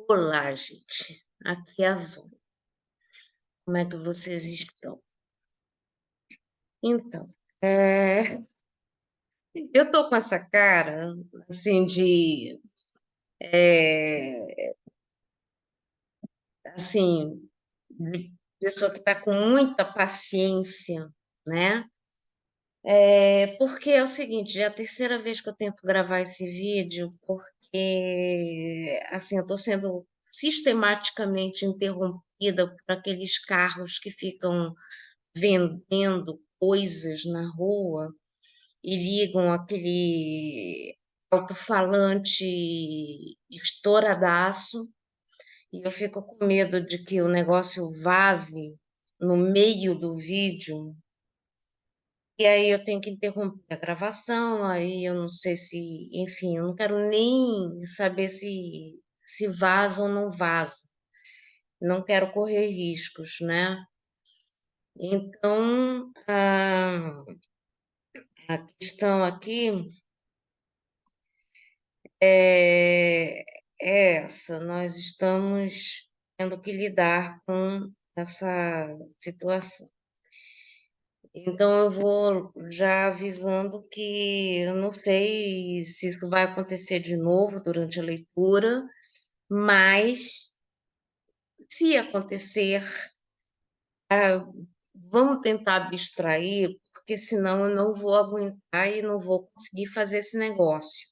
Olá, gente. Aqui é a Zona. Como é que vocês estão? Então, é, eu tô com essa cara, assim, é, assim, de pessoa que está com muita paciência, né? Porque é o seguinte, já é a terceira vez que eu tento gravar esse vídeo, porque, assim, eu estou sendo sistematicamente interrompida por aqueles carros que ficam vendendo coisas na rua e ligam aquele alto-falante estouradaço, e eu fico com medo de que o negócio vaze no meio do vídeo, e aí eu tenho que interromper a gravação, aí eu não sei se, enfim, eu não quero nem saber se vaza ou não vaza. Não quero correr riscos, né? Então, a questão aqui é, é essa: nós estamos tendo que lidar com essa situação. Então, eu vou já avisando que eu não sei se isso vai acontecer de novo durante a leitura, mas se acontecer, ah, vamos tentar abstrair, porque senão eu não vou aguentar e não vou conseguir fazer esse negócio,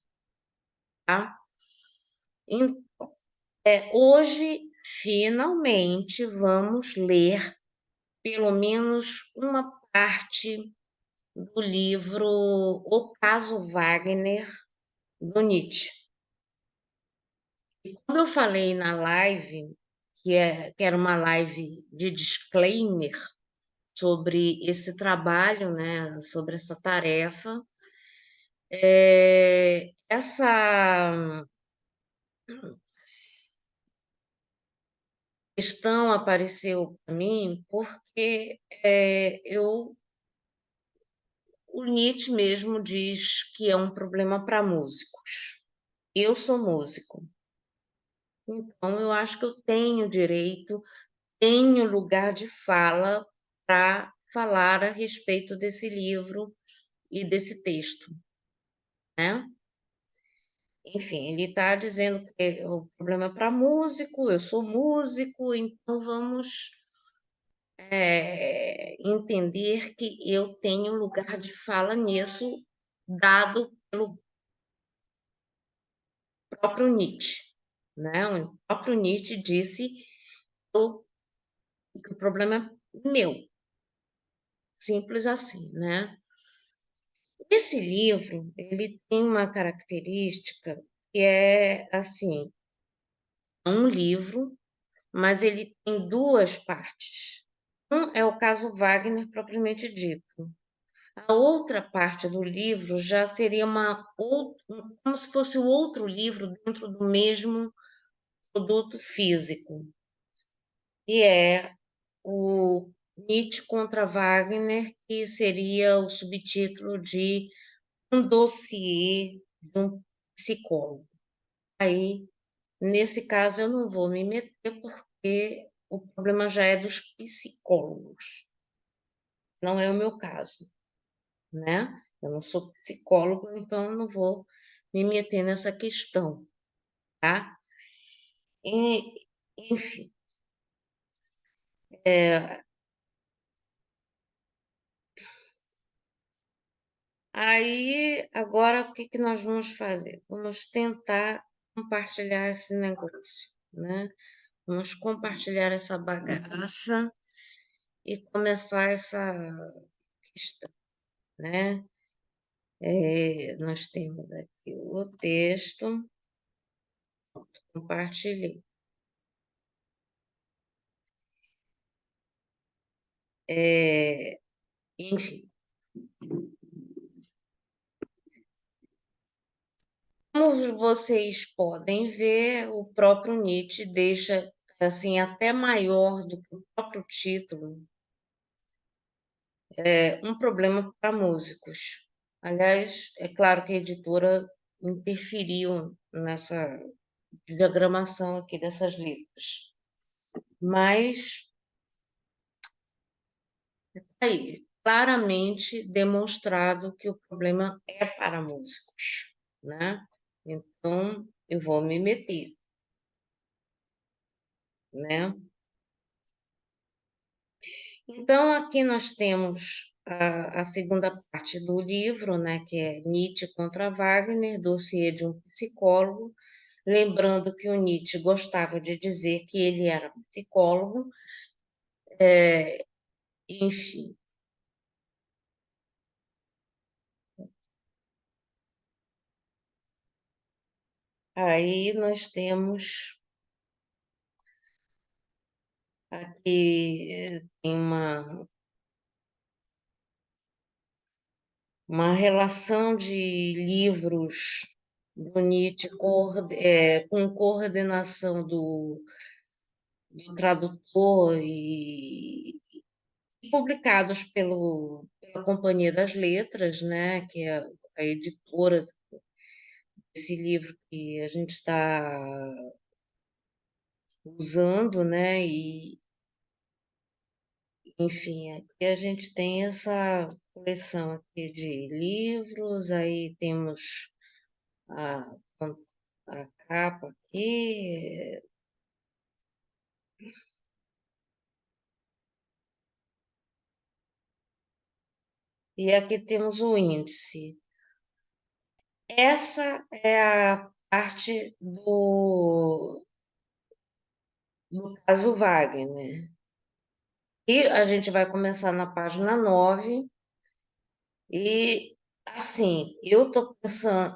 tá? Hoje, finalmente, vamos ler pelo menos uma parte do livro O Caso Wagner, do Nietzsche. E como eu falei na live, que era uma live de disclaimer sobre esse trabalho, né, sobre essa tarefa, essa questão apareceu para mim porque o Nietzsche mesmo diz que é um problema para músicos. Eu sou músico, então eu acho que eu tenho direito, tenho lugar de fala para falar a respeito desse livro e desse texto, né? Enfim, ele está dizendo que o problema é para músico, eu sou músico, então vamos entender que eu tenho lugar de fala nisso, dado pelo próprio Nietzsche, né? O próprio Nietzsche disse que o problema é meu, simples assim, né? Esse livro, ele tem uma característica que é assim, é um livro, mas ele tem duas partes. Um é o caso Wagner propriamente dito. A outra parte do livro já seria como se fosse o outro livro dentro do mesmo produto físico, que é o Nietzsche contra Wagner, que seria o subtítulo de Um Dossiê de um Psicólogo. Aí, nesse caso, eu não vou me meter, porque o problema já é dos psicólogos, não é o meu caso, né? Eu não sou psicólogo, então eu não vou me meter nessa questão, tá? Enfim, aí, agora, o que que nós vamos fazer? Vamos tentar compartilhar esse negócio, né? Vamos compartilhar essa bagaça e começar essa questão, né? Nós temos aqui o texto, compartilhei. Enfim, como vocês podem ver, o próprio Nietzsche deixa assim até maior do que o próprio título, um problema para músicos. Aliás, é claro que a editora interferiu nessa diagramação aqui dessas letras. Mas aí, claramente demonstrado que o problema é para músicos, né? Então, eu vou me meter, né? Então, aqui nós temos a segunda parte do livro, né, que é Nietzsche contra Wagner, dossiê de um psicólogo, lembrando que o Nietzsche gostava de dizer que ele era psicólogo, enfim. Aí nós temos aqui tem uma relação de livros do Nietzsche com coordenação do tradutor e publicados pela Companhia das Letras, né, que é a editora desse livro que a gente está usando, né, e, enfim, aqui a gente tem essa coleção aqui de livros, aí temos a, a capa aqui, e aqui temos o índice. Essa é a parte do caso Wagner. E a gente vai começar na página 9 e, assim, eu estou pensando,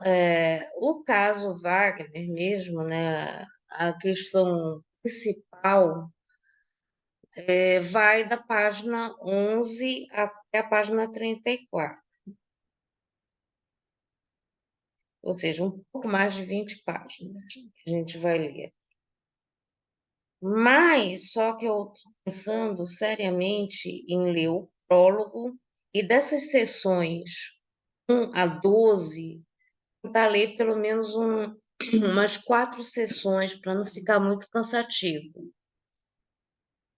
o caso Wagner mesmo, né, a questão principal vai da página 11 até a página 34, ou seja, um pouco mais de 20 páginas que a gente vai ler. Mas só que eu estou pensando seriamente em ler o prólogo e dessas sessões 1 a 12, tentar ler pelo menos umas 4 sessões para não ficar muito cansativo.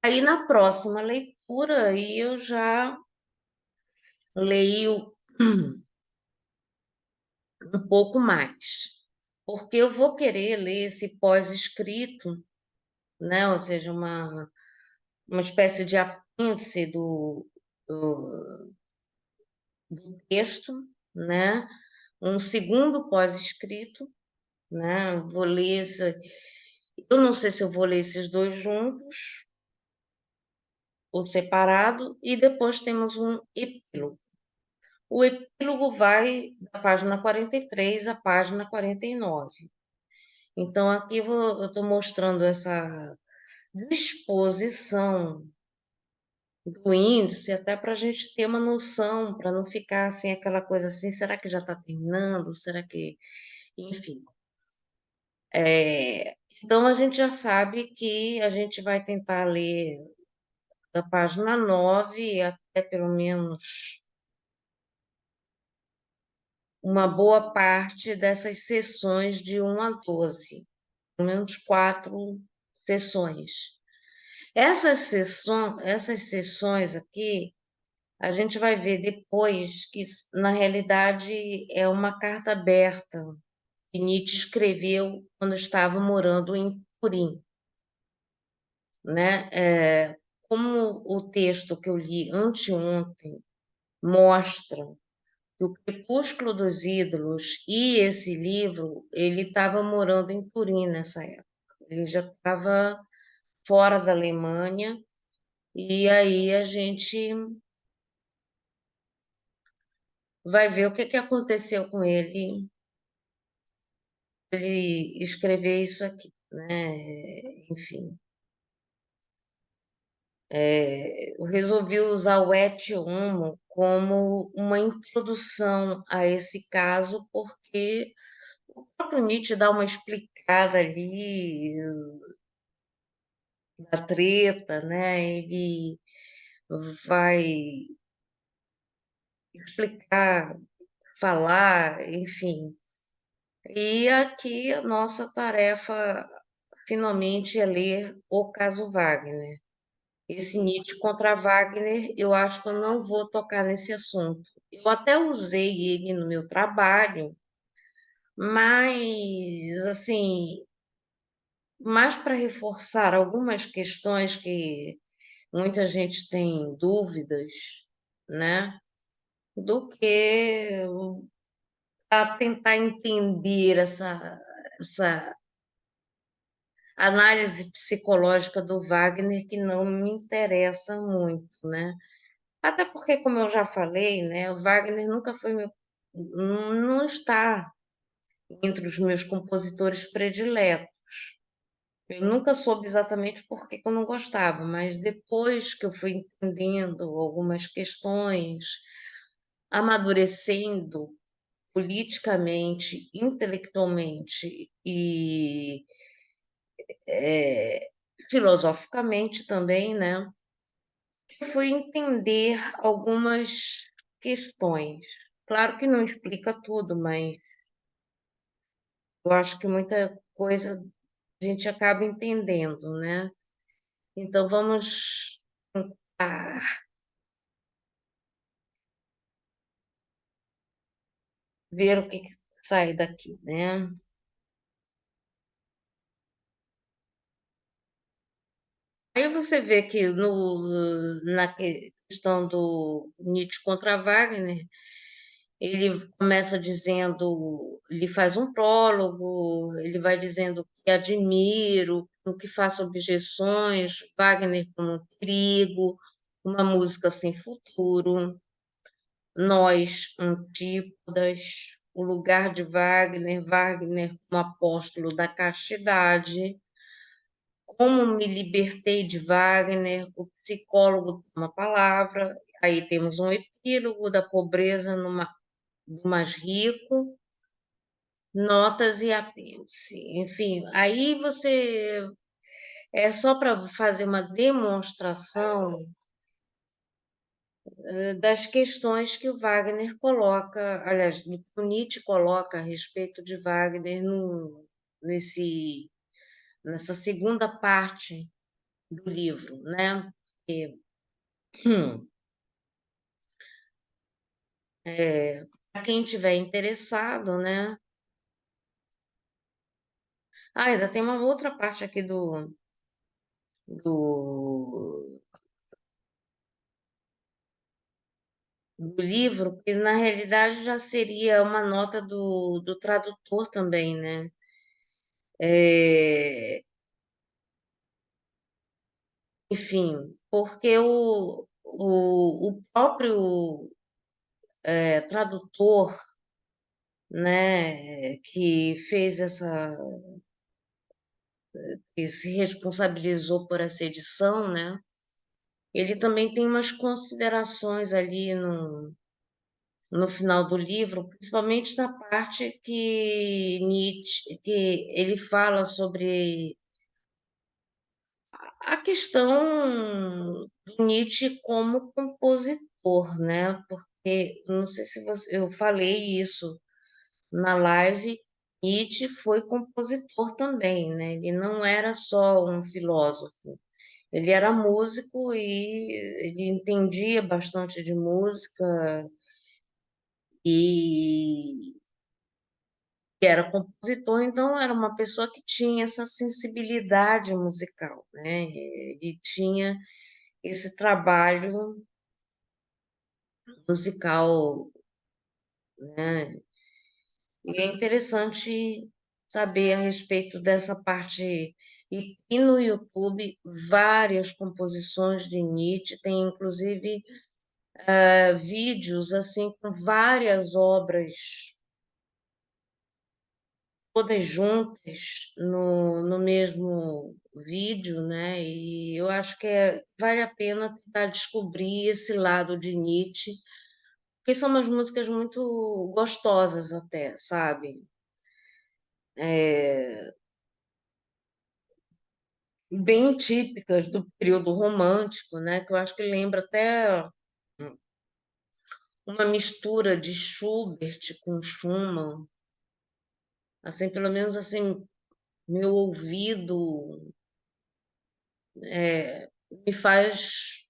Aí na próxima leitura aí eu já leio um pouco mais, porque eu vou querer ler esse pós-escrito, né? Ou seja, uma espécie de apêndice do texto, né? Um segundo pós-escrito, né? Vou ler eu não sei se eu vou ler esses dois juntos ou separado, e depois temos um epílogo. O epílogo vai da página 43 à página 49. Então, aqui eu estou mostrando essa disposição do índice, até para a gente ter uma noção, para não ficar assim, aquela coisa assim, será que já está terminando? Será que. Enfim. Então, a gente já sabe que a gente vai tentar ler da página 9 até pelo menos uma boa parte dessas sessões de 1 a 12, pelo menos 4 sessões. Essas sessões aqui, a gente vai ver depois que, na realidade, é uma carta aberta que Nietzsche escreveu quando estava morando em Turim, né? Como o texto que eu li anteontem mostra que o Crepúsculo dos Ídolos e esse livro, ele estava morando em Turim nessa época. Ele já estava fora da Alemanha, e aí a gente vai ver o que que aconteceu com ele, ele escrever isso aqui, né? Enfim, eu resolvi usar o Et Homo como uma introdução a esse caso, porque o próprio Nietzsche dá uma explicada ali da treta, né? Ele vai explicar, falar, enfim. E aqui a nossa tarefa finalmente é ler o caso Wagner. Esse Nietzsche contra Wagner, eu acho que eu não vou tocar nesse assunto. Eu até usei ele no meu trabalho, mas assim, mais para reforçar algumas questões que muita gente tem dúvidas, né? Do que a tentar entender essa análise psicológica do Wagner que não me interessa muito, né? Até porque, como eu já falei, né, o Wagner nunca foi meu, não está entre os meus compositores prediletos. Eu nunca soube exatamente por que que eu não gostava, mas depois que eu fui entendendo algumas questões, amadurecendo politicamente, intelectualmente e filosoficamente também, né? Eu fui entender algumas questões. Claro que não explica tudo, mas eu acho que muita coisa a gente acaba entendendo, né? Então vamos tentar ver o que que sai daqui, né? Aí você vê que na questão do Nietzsche contra Wagner, ele começa dizendo, ele faz um prólogo, ele vai dizendo que admiro, o que faço objeções, Wagner como um perigo, uma música sem futuro, nós, antípodas, o lugar de Wagner, Wagner como apóstolo da castidade, como me libertei de Wagner, o psicólogo uma palavra, aí temos um epílogo da pobreza do mais rico, notas e apêndice. Enfim, aí você é só para fazer uma demonstração das questões que o Wagner coloca, aliás, que o Nietzsche coloca a respeito de Wagner nesse, nessa segunda parte do livro, né? E, para quem tiver interessado, né? Ah, ainda tem uma outra parte aqui do, do livro, que na realidade já seria uma nota do tradutor também, né? É, enfim, porque o próprio tradutor, né, que fez que se responsabilizou por essa edição, né, ele também tem umas considerações ali no final do livro, principalmente na parte que Nietzsche, que ele fala sobre a questão do Nietzsche como compositor, né? Porque não sei se você, eu falei isso na live, Nietzsche foi compositor também, né? Ele não era só um filósofo, ele era músico e ele entendia bastante de música e era compositor, então era uma pessoa que tinha essa sensibilidade musical, né? Ele tinha esse trabalho musical, né? E é interessante saber a respeito dessa parte. E no YouTube, várias composições de Nietzsche, tem inclusive vídeos assim com várias obras todas juntas no mesmo vídeo, né? E eu acho que vale a pena tentar descobrir esse lado de Nietzsche, porque são umas músicas muito gostosas até, sabe? É, bem típicas do período romântico, né? Que eu acho que lembra até uma mistura de Schubert com Schumann, Assim, pelo menos assim, meu ouvido me faz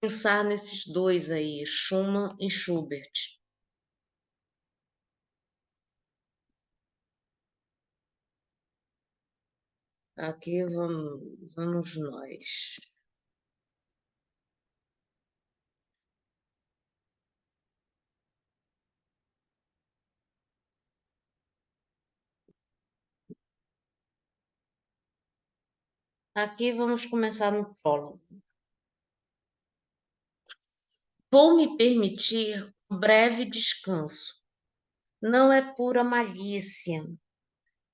pensar nesses dois aí, Schumann e Schubert. Aqui vamos nós. Aqui vamos começar no prólogo. Vou me permitir um breve descanso. Não é pura malícia.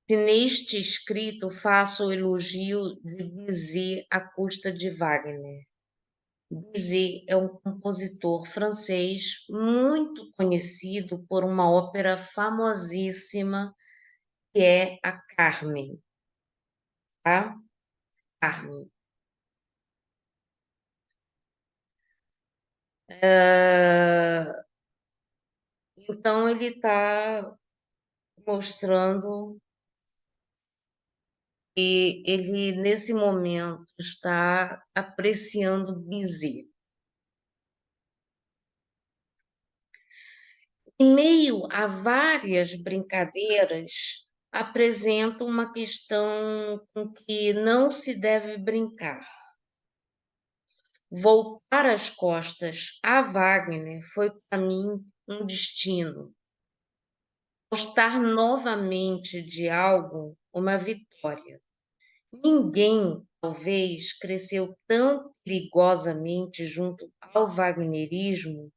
Se neste escrito faço o elogio de Bizet à custa de Wagner. Bizet é um compositor francês muito conhecido por uma ópera famosíssima que é a Carmen, tá? Carmen. Então ele está mostrando que ele nesse momento está apreciando Bizet. Em meio a várias brincadeiras, apresenta uma questão com que não se deve brincar. Voltar as costas a Wagner foi para mim um destino. Gostar novamente de algo, uma vitória. Ninguém, talvez, cresceu tão perigosamente junto ao wagnerismo,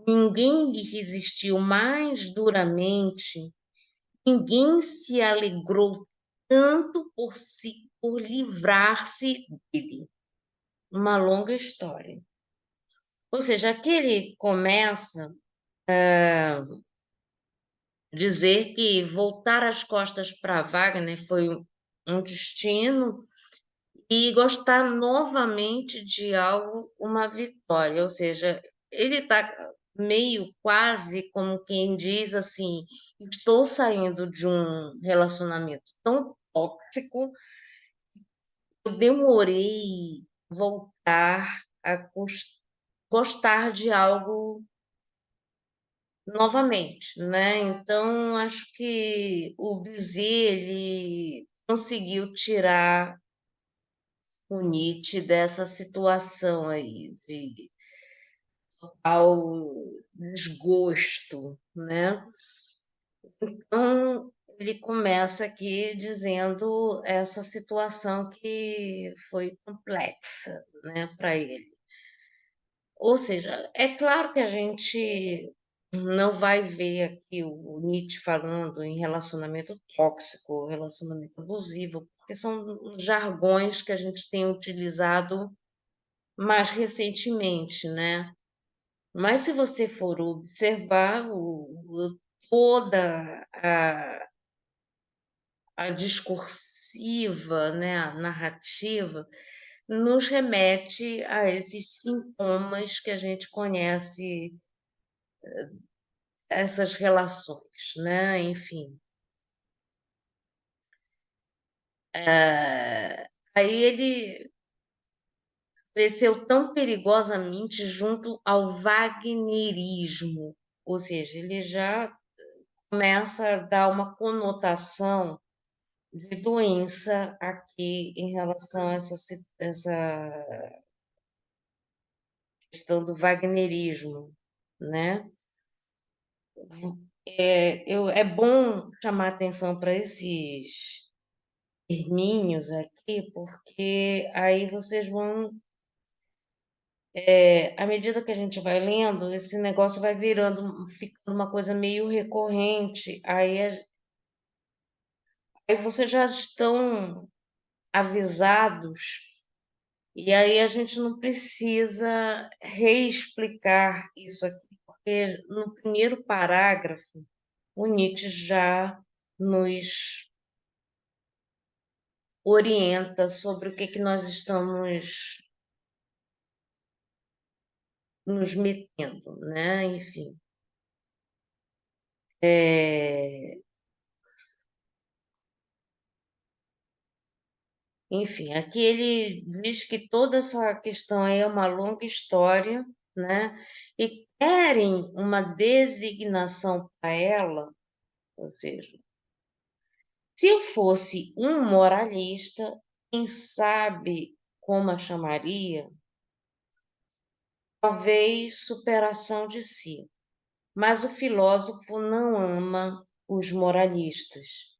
ninguém lhe resistiu mais duramente. Ninguém se alegrou tanto por livrar-se dele. Uma longa história. Ou seja, aqui ele começa a dizer que voltar as costas para Wagner foi um destino e gostar novamente de algo, uma vitória. Ou seja, ele está meio quase como quem diz assim: estou saindo de um relacionamento tão tóxico, eu demorei voltar a gostar de algo novamente, né? Então, acho que o Bizet, ele conseguiu tirar o Nietzsche dessa situação aí de ao desgosto, né? Então, ele começa aqui dizendo essa situação que foi complexa, né, para ele. Ou seja, é claro que a gente não vai ver aqui o Nietzsche falando em relacionamento tóxico, relacionamento abusivo, porque são jargões que a gente tem utilizado mais recentemente, né? Mas se você for observar toda a discursiva, né, a narrativa, nos remete a esses sintomas que a gente conhece, essas relações, né? Enfim. Aí ele cresceu tão perigosamente junto ao wagnerismo, ou seja, ele já começa a dar uma conotação de doença aqui em relação a essa questão do wagnerismo, né? É bom chamar atenção para esses termínios aqui, porque aí vocês vão, à medida que a gente vai lendo, esse negócio vai virando, ficando uma coisa meio recorrente, aí vocês já estão avisados. E aí a gente não precisa reexplicar isso aqui, porque no primeiro parágrafo o Nietzsche já nos orienta sobre o que que nós estamos nos metendo, né? Enfim. É, Enfim, aqui ele diz que toda essa questão aí é uma longa história, né? E querem uma designação para ela, ou seja, se eu fosse um moralista, quem sabe como a chamaria? Talvez superação de si. Mas o filósofo não ama os moralistas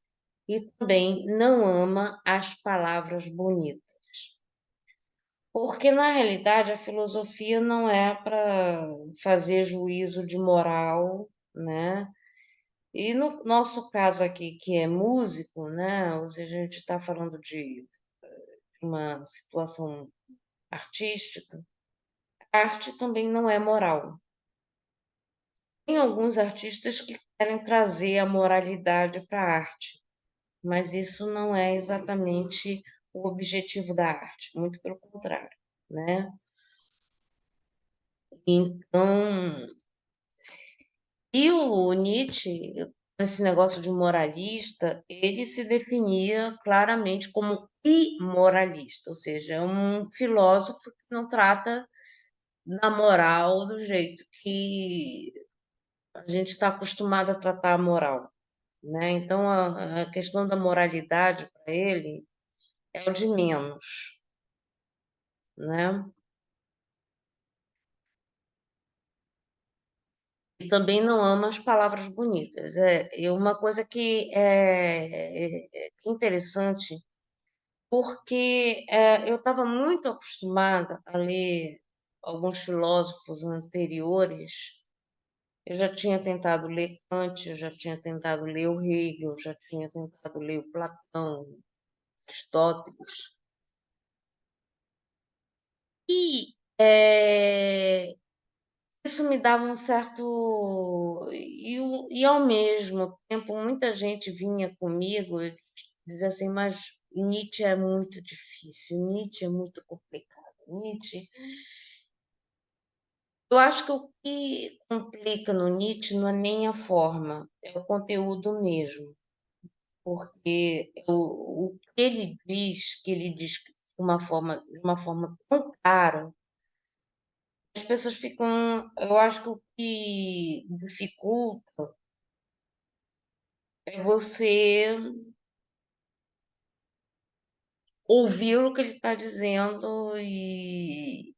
e também não ama as palavras bonitas. Porque, na realidade, a filosofia não é para fazer juízo de moral, né? E no nosso caso aqui, que é músico, né? Ou seja, a gente está falando de uma situação artística, a arte também não é moral. Tem alguns artistas que querem trazer a moralidade para a arte, mas isso não é exatamente o objetivo da arte, muito pelo contrário, né? Então, e o Nietzsche, esse negócio de moralista, ele se definia claramente como imoralista, ou seja, é um filósofo que não trata da moral do jeito que a gente está acostumado a tratar a moral, né? Então, a questão da moralidade para ele é o de menos, né? E também não ama as palavras bonitas. E uma coisa que é interessante, porque eu estava muito acostumada a ler alguns filósofos anteriores. Eu já tinha tentado ler Kant, eu já tinha tentado ler o Hegel, já tinha tentado ler o Platão, Aristóteles. E isso me dava um certo. E ao mesmo tempo, muita gente vinha comigo e dizia assim: mas Nietzsche é muito difícil, Nietzsche é muito complicado. Nietzsche. Eu acho que o que complica no Nietzsche não é nem a forma, é o conteúdo mesmo. Porque o que ele diz de uma forma tão clara, as pessoas ficam. Eu acho que o que dificulta é você ouvir o que ele está dizendo e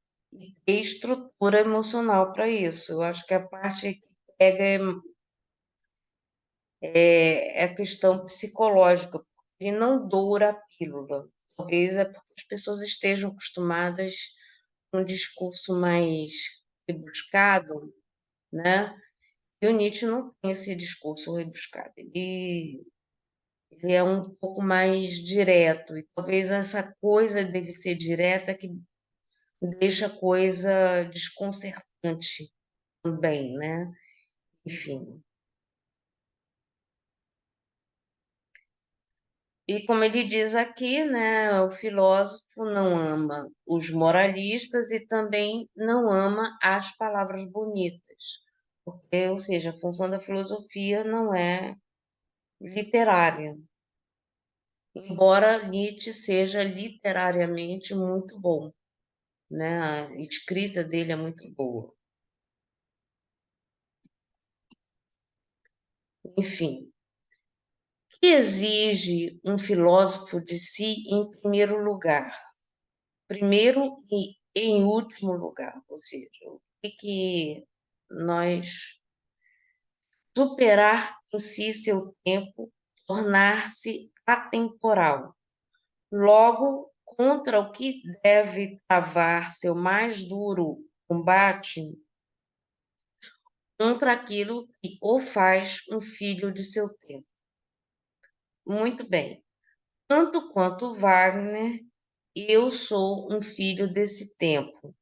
ter estrutura emocional para isso. Eu acho que a parte que pega é a questão psicológica, porque ele não doura a pílula. Talvez é porque as pessoas estejam acostumadas com um discurso mais rebuscado, né? E o Nietzsche não tem esse discurso rebuscado. Ele é um pouco mais direto, e talvez essa coisa dele ser direta que deixa a coisa desconcertante também, né? Enfim. E como ele diz aqui, né, o filósofo não ama os moralistas e também não ama as palavras bonitas, porque, ou seja, a função da filosofia não é literária, embora Nietzsche seja literariamente muito bom, né? A escrita dele é muito boa. Enfim, o que exige um filósofo de si em primeiro lugar? Primeiro e em último lugar, ou seja, o que nós superar em si seu tempo, tornar-se atemporal. Logo, contra o que deve travar seu mais duro combate, contra aquilo que o faz um filho de seu tempo. Muito bem. Tanto quanto Wagner, eu sou um filho desse tempo,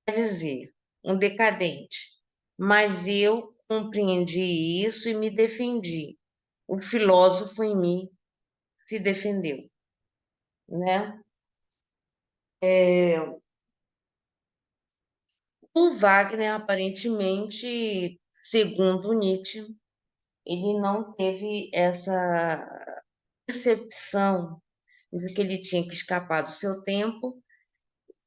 quer dizer, um decadente. Mas eu compreendi isso e me defendi. O filósofo em mim se defendeu, né? O Wagner, aparentemente, segundo Nietzsche, ele não teve essa percepção de que ele tinha que escapar do seu tempo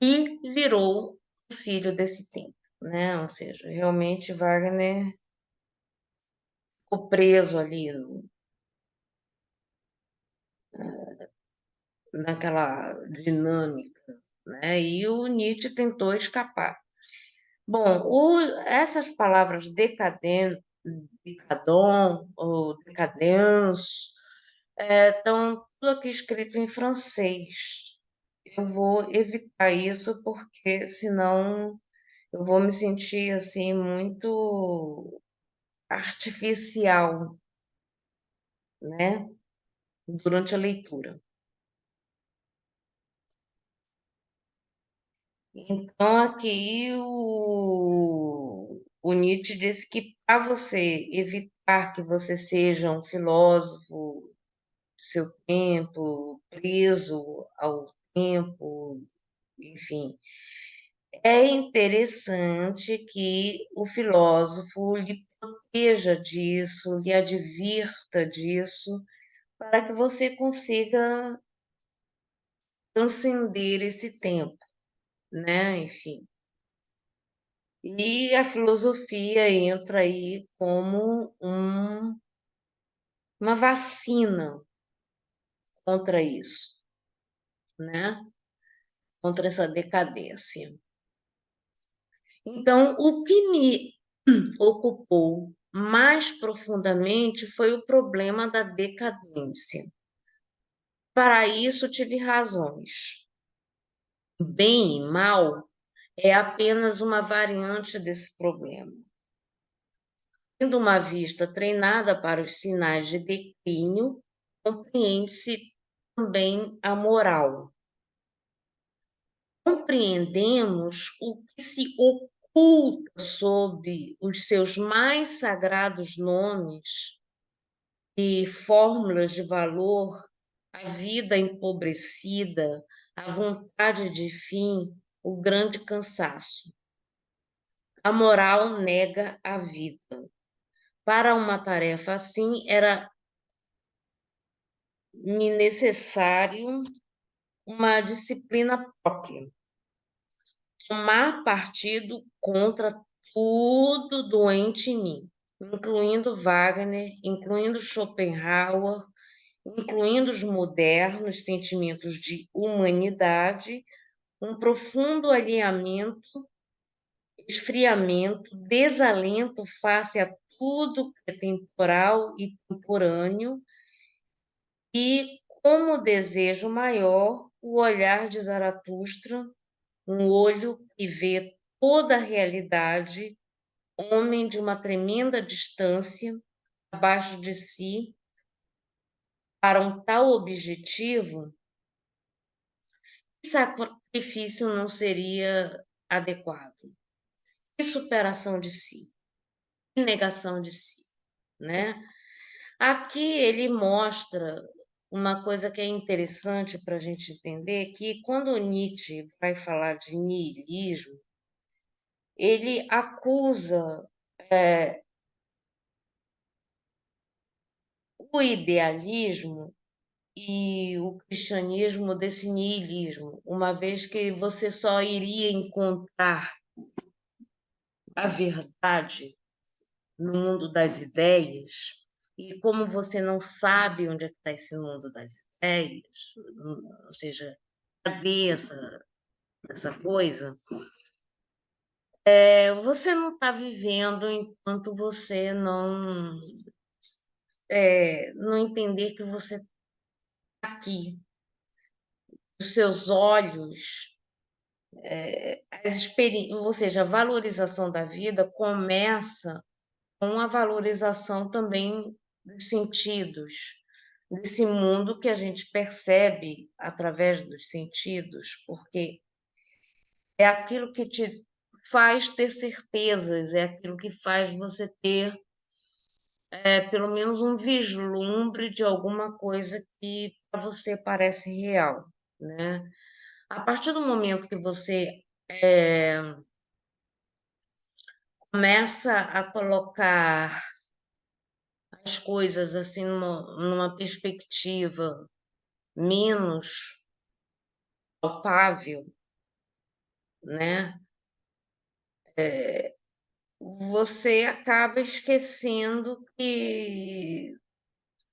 e virou o filho desse tempo, né? Ou seja, realmente Wagner ficou preso ali naquela dinâmica, né? E o Nietzsche tentou escapar. Bom, essas palavras decadon ou decadence estão tudo aqui escrito em francês. Eu vou evitar isso porque senão eu vou me sentir assim muito artificial, né, durante a leitura. Então, aqui o Nietzsche disse que para você evitar que você seja um filósofo do seu tempo, preso ao tempo, enfim, é interessante que o filósofo lhe proteja disso, lhe advirta disso, para que você consiga transcender esse tempo, né? Enfim. E a filosofia entra aí como uma vacina contra isso, né? Contra essa decadência. Então, o que me ocupou mais profundamente foi o problema da decadência. Para isso, tive razões. Bem e mal é apenas uma variante desse problema. Tendo uma vista treinada para os sinais de declínio, compreende-se também a moral. Compreendemos o que se oculta sob os seus mais sagrados nomes e fórmulas de valor, a vida empobrecida, a vontade de fim, o grande cansaço. A moral nega a vida. Para uma tarefa assim, era-me necessário uma disciplina própria, tomar partido contra tudo doente em mim, incluindo Wagner, incluindo Schopenhauer, incluindo os modernos sentimentos de humanidade, um profundo alinhamento, esfriamento, desalento face a tudo que é temporal e temporâneo, e, como desejo maior, o olhar de Zaratustra, um olho que vê toda a realidade, homem de uma tremenda distância, abaixo de si, para um tal objetivo, que sacrifício não seria adequado? Que superação de si, que negação de si, né? Aqui ele mostra uma coisa que é interessante para a gente entender, que quando Nietzsche vai falar de niilismo, ele acusa o idealismo e o cristianismo desse niilismo, uma vez que você só iria encontrar a verdade no mundo das ideias, e como você não sabe onde é que está esse mundo das ideias, ou seja, cadê essa coisa, você não está vivendo enquanto você não entender que você está aqui. Os seus olhos, ou seja, a valorização da vida começa com a valorização também dos sentidos, desse mundo que a gente percebe através dos sentidos, porque é aquilo que te faz ter certezas, é aquilo que faz você ter pelo menos um vislumbre de alguma coisa que para você parece real, né? A partir do momento que você começa a colocar as coisas assim numa perspectiva menos palpável, né, você acaba esquecendo que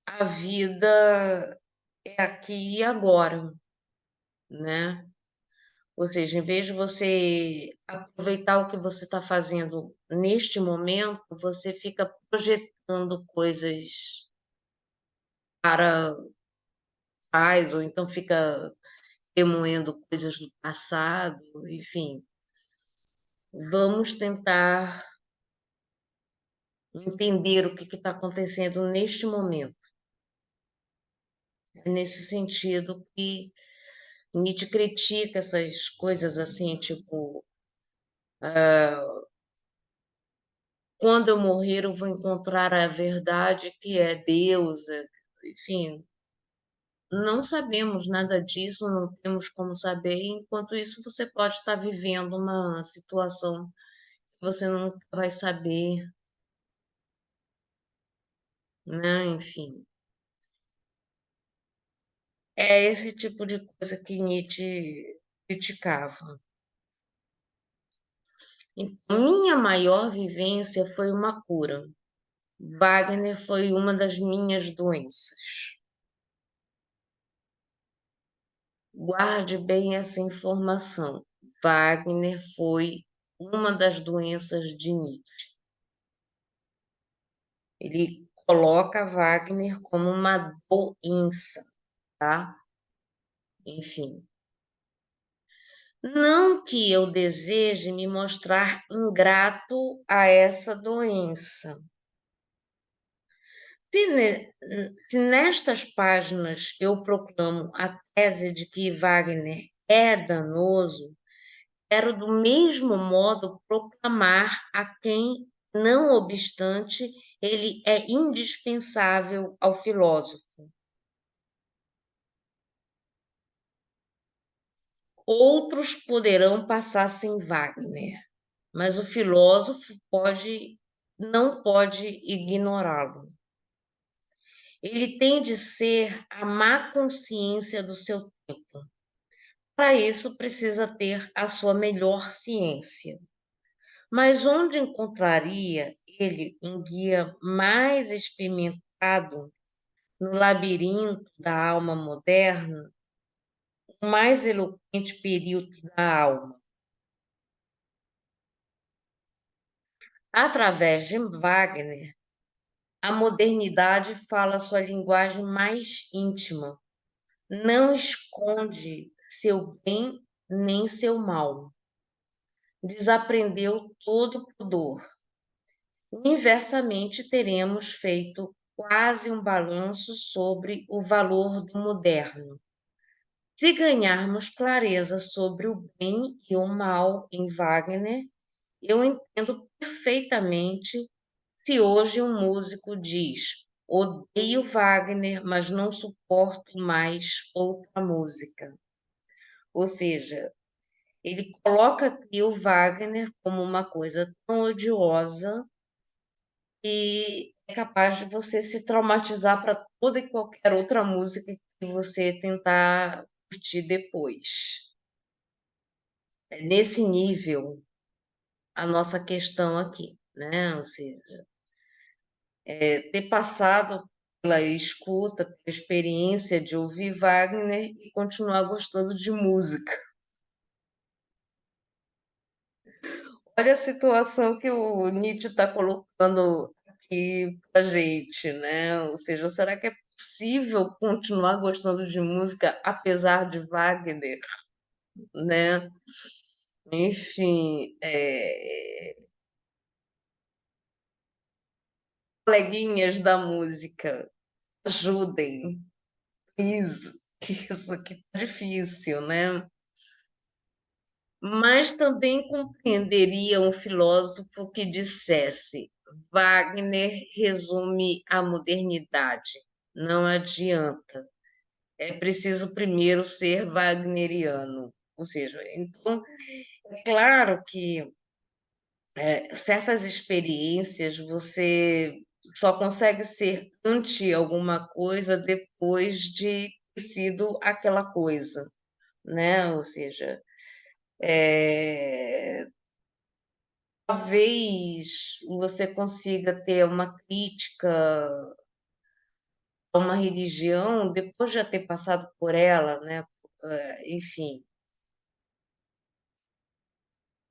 a vida é aqui e agora, né. Ou seja, em vez de você aproveitar o que você está fazendo neste momento, você fica projetando coisas para trás, ou então fica remoendo coisas do passado, enfim. Vamos tentar entender o que está acontecendo neste momento. É nesse sentido que Nietzsche critica essas coisas assim, tipo, quando eu morrer eu vou encontrar a verdade que é Deus, enfim, não sabemos nada disso, não temos como saber, enquanto isso você pode estar vivendo uma situação que você nunca vai saber, né, enfim. É esse tipo de coisa que Nietzsche criticava. Então, minha maior vivência foi uma cura. Wagner foi uma das minhas doenças. Guarde bem essa informação. Wagner foi uma das doenças de Nietzsche. Ele coloca Wagner como uma doença, tá? Enfim. Não que eu deseje me mostrar ingrato a essa doença. Se nestas páginas eu proclamo a tese de que Wagner é danoso, quero do mesmo modo proclamar a quem, não obstante, ele é indispensável ao filósofo. Outros poderão passar sem Wagner, mas o filósofo não pode ignorá-lo. Ele tem de ser a má consciência do seu tempo. Para isso, precisa ter a sua melhor ciência. Mas onde encontraria ele um guia mais experimentado no labirinto da alma moderna, o mais eloquente período da alma? Através de Wagner, a modernidade fala sua linguagem mais íntima, não esconde seu bem nem seu mal. Desaprendeu todo pudor. Inversamente, teremos feito quase um balanço sobre o valor do moderno. Se ganharmos clareza sobre o bem e o mal em Wagner, eu entendo perfeitamente se hoje um músico diz: odeio Wagner, mas não suporto mais outra música. Ou seja, ele coloca aqui o Wagner como uma coisa tão odiosa que é capaz de você se traumatizar para toda e qualquer outra música que você tentar curtir depois. É nesse nível a nossa questão aqui, né? Ou seja, ter passado pela escuta, pela experiência de ouvir Wagner e continuar gostando de música. Olha a situação que o Nietzsche está colocando aqui para gente, né? Ou seja, será que é possível continuar gostando de música apesar de Wagner, né? Enfim, coleguinhas da música, ajudem. Isso que tá difícil, né? Mas também compreenderia um filósofo que dissesse: Wagner resume a modernidade. Não adianta. É preciso primeiro ser wagneriano. Ou seja, então, é claro que certas experiências você só consegue ser anti alguma coisa depois de sido aquela coisa, né? Ou seja, eh, talvez você consiga ter uma crítica a uma religião depois de já ter passado por ela, né? Enfim,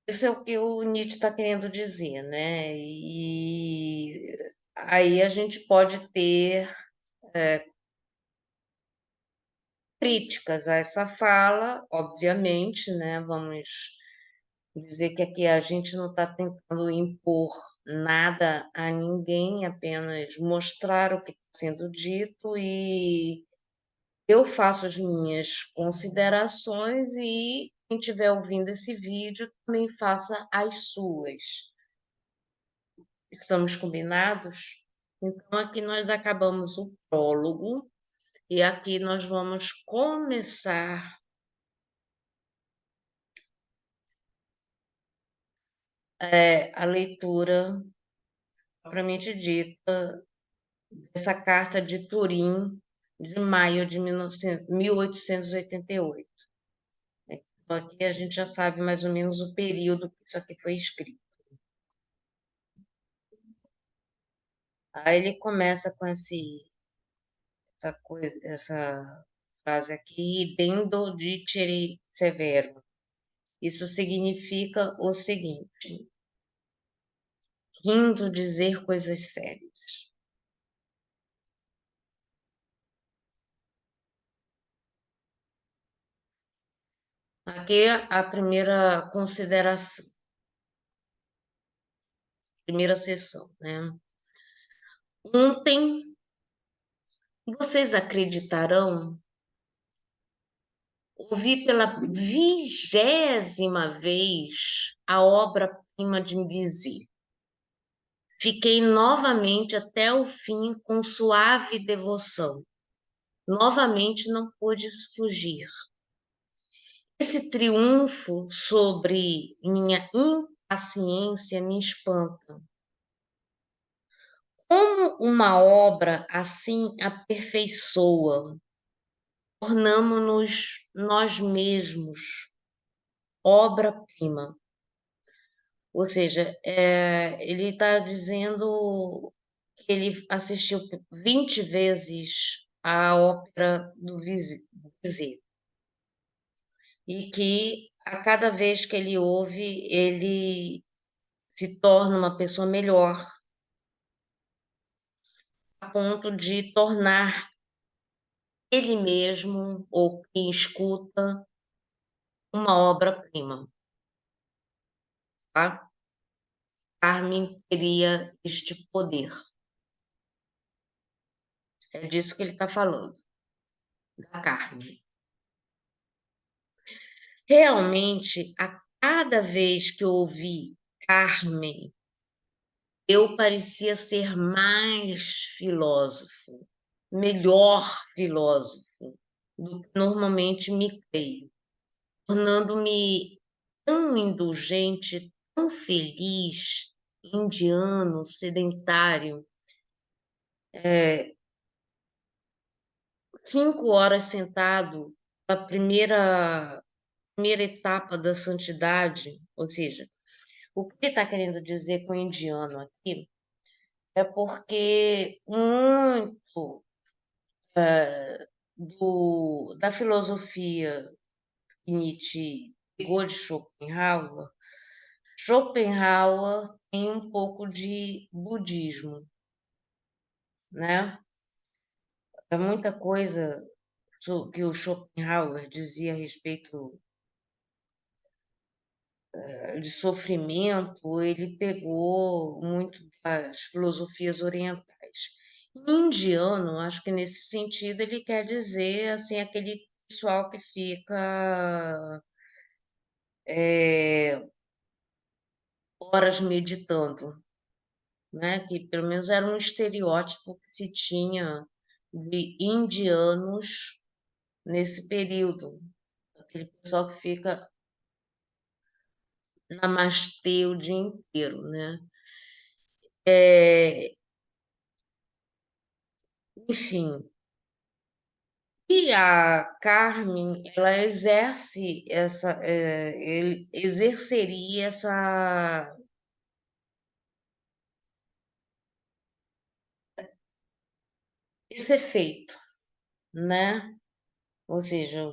isso é o que o Nietzsche está querendo dizer, né? E aí a gente pode ter críticas a essa fala, obviamente, né? Vamos dizer que aqui a gente não está tentando impor nada a ninguém, apenas mostrar o que está sendo dito e eu faço as minhas considerações e quem estiver ouvindo esse vídeo também faça as suas. Estamos combinados? Então, aqui nós acabamos o prólogo e aqui nós vamos começar a leitura propriamente dita dessa carta de Turim de maio de 1888. Então, aqui a gente já sabe mais ou menos o período que isso aqui foi escrito. Aí ele começa com essa coisa, essa frase aqui, dendo dicere severo. Isso significa o seguinte, rindo dizer coisas sérias. Aqui a primeira consideração, primeira sessão, né? Ontem, vocês acreditarão, ouvi pela 20ª vez a obra-prima de Bizet. Fiquei novamente até o fim com suave devoção. Novamente não pude fugir. Esse triunfo sobre minha impaciência me espanta. Como uma obra assim aperfeiçoa, tornamo-nos nós mesmos obra-prima. Ou seja, ele está dizendo que ele assistiu 20 vezes a ópera do Bizet e que a cada vez que ele ouve, ele se torna uma pessoa melhor, a ponto de tornar ele mesmo, ou quem escuta, uma obra-prima. Tá? Carmen teria este poder. É disso que ele está falando, da Carmen. Realmente, a cada vez que eu ouvi Carmen, eu parecia ser mais filósofo, melhor filósofo do que normalmente me creio, tornando-me tão indulgente, tão feliz, indiano, sedentário, 5 horas sentado, a primeira etapa da santidade, ou seja, o que ele está querendo dizer com indiano aqui é porque muito da filosofia que Nietzsche pegou de Schopenhauer tem um pouco de budismo, né? É muita coisa que o Schopenhauer dizia a respeito de sofrimento, ele pegou muito das filosofias orientais. Indiano, acho que nesse sentido ele quer dizer assim aquele pessoal que fica horas meditando, né? Que pelo menos era um estereótipo que se tinha de indianos nesse período, aquele pessoal que fica namastê o dia inteiro, né? É, enfim, E a Carmen, ela exerce ele exerceria esse efeito, né? Ou seja,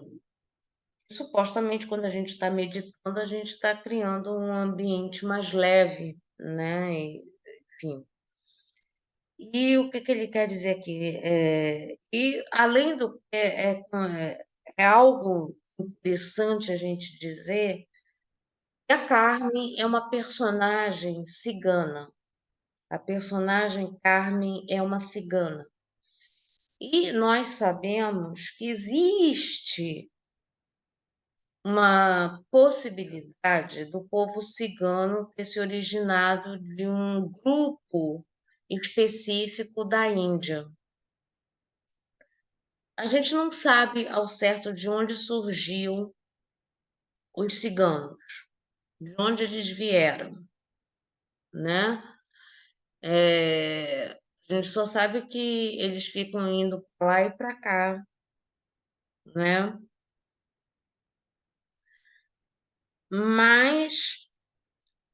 supostamente quando a gente está meditando, a gente está criando um ambiente mais leve, né? Enfim. E o que que ele quer dizer aqui? E além do que é algo interessante a gente dizer que a Carmen é uma personagem cigana. A personagem Carmen é uma cigana. E nós sabemos que existe uma possibilidade do povo cigano ter se originado de um grupo específico da Índia. A gente não sabe ao certo de onde surgiu os ciganos, de onde eles vieram, né? A gente só sabe que eles ficam indo para lá e para cá, né? Mas,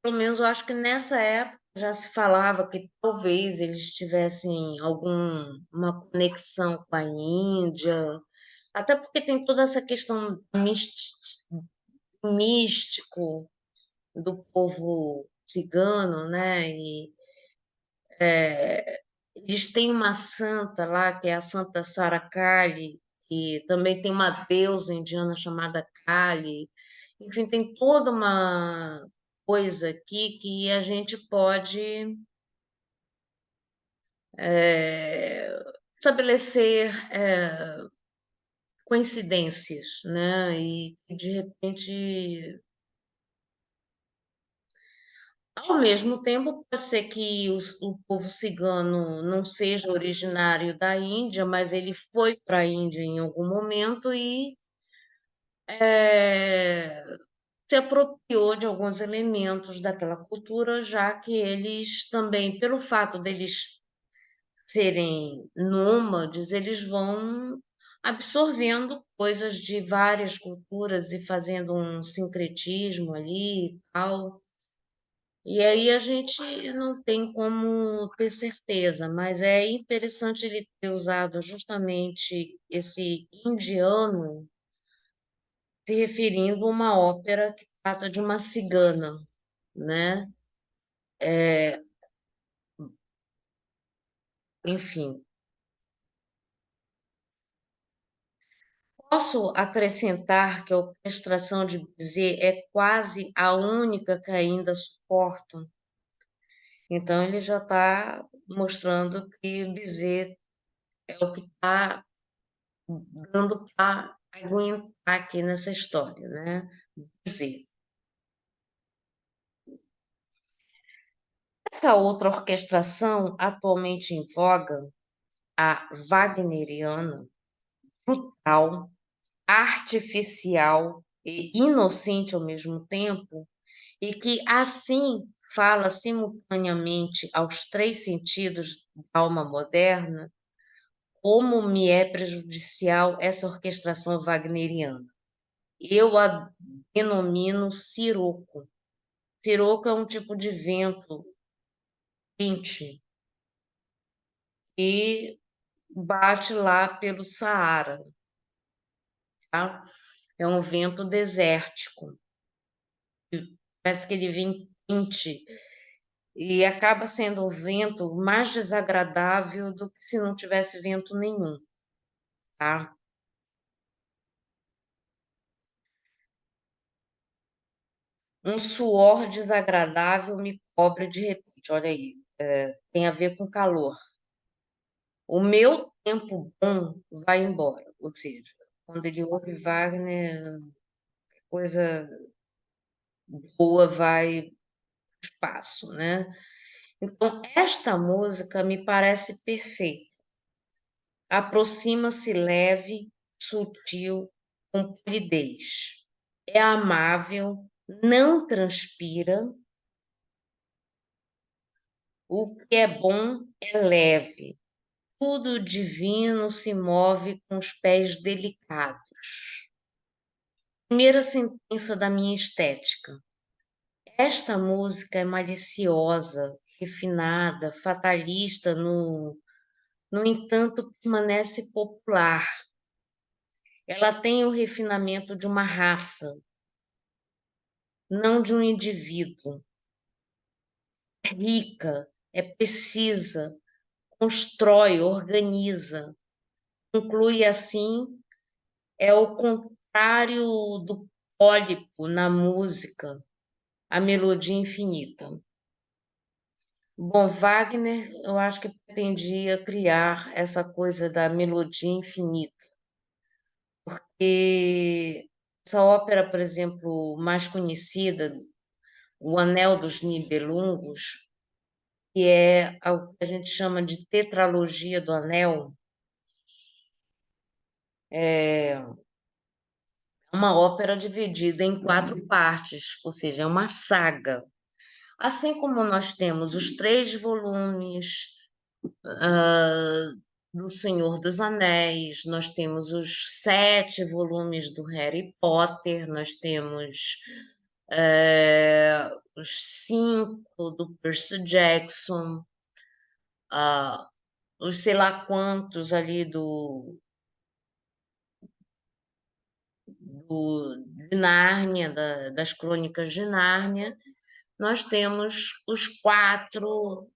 pelo menos, eu acho que nessa época já se falava que talvez eles tivessem alguma conexão com a Índia, até porque tem toda essa questão místico do povo cigano, né? E eles têm uma santa lá, que é a Santa Sara Kali, e também tem uma deusa indiana chamada Kali. Enfim, tem toda uma coisa aqui que a gente pode é, estabelecer coincidências, né? E de repente, ao mesmo tempo, pode ser que o povo cigano não seja originário da Índia, mas ele foi para a Índia em algum momento e se apropriou de alguns elementos daquela cultura, já que eles também, pelo fato deles serem nômades, eles vão absorvendo coisas de várias culturas e fazendo um sincretismo ali e tal. E aí a gente não tem como ter certeza, mas é interessante ele ter usado justamente esse indiano se referindo a uma ópera que trata de uma cigana, né? Enfim, posso acrescentar que a orquestração de Bizet é quase a única que ainda suporto. Então ele já está mostrando que Bizet é o que está dando para aguentar aqui nessa história, né? Bizet. Essa outra orquestração, atualmente em voga, a wagneriana, brutal, artificial e inocente ao mesmo tempo, e que assim fala simultaneamente aos três sentidos da alma moderna, como me é prejudicial essa orquestração wagneriana. Eu a denomino siroco. Siroco é um tipo de vento quente que bate lá pelo Saara, tá? É um vento desértico. Parece que ele vem quente e acaba sendo o vento mais desagradável do que se não tivesse vento nenhum, tá? Um suor desagradável me cobre de repente. Olha aí, tem a ver com calor. O meu tempo bom vai embora, ou seja, quando ele ouve Wagner, coisa boa vai para o espaço, né? Então, esta música me parece perfeita. Aproxima-se leve, sutil, com polidez. É amável, não transpira. O que é bom é leve. tudo divino se move com os pés delicados. Primeira sentença da minha estética. Esta música é maliciosa, refinada, fatalista, no entanto, permanece popular. Ela tem o refinamento de uma raça, não de um indivíduo. É rica, é precisa, constrói, organiza. Conclui assim, é o contrário do pólipo na música, a melodia infinita. Bom, Wagner, eu acho que pretendia criar essa coisa da melodia infinita. E essa ópera, por exemplo, mais conhecida, O Anel dos Nibelungos, que é o que a gente chama de tetralogia do Anel, é uma ópera dividida em quatro partes, ou seja, é uma saga. Assim como nós temos os três volumes ah, do Senhor dos Anéis, nós temos os sete volumes do Harry Potter, nós temos os cinco do Percy Jackson, ah, os sei lá quantos ali de Nárnia, das Crônicas de Nárnia, nós temos as quatro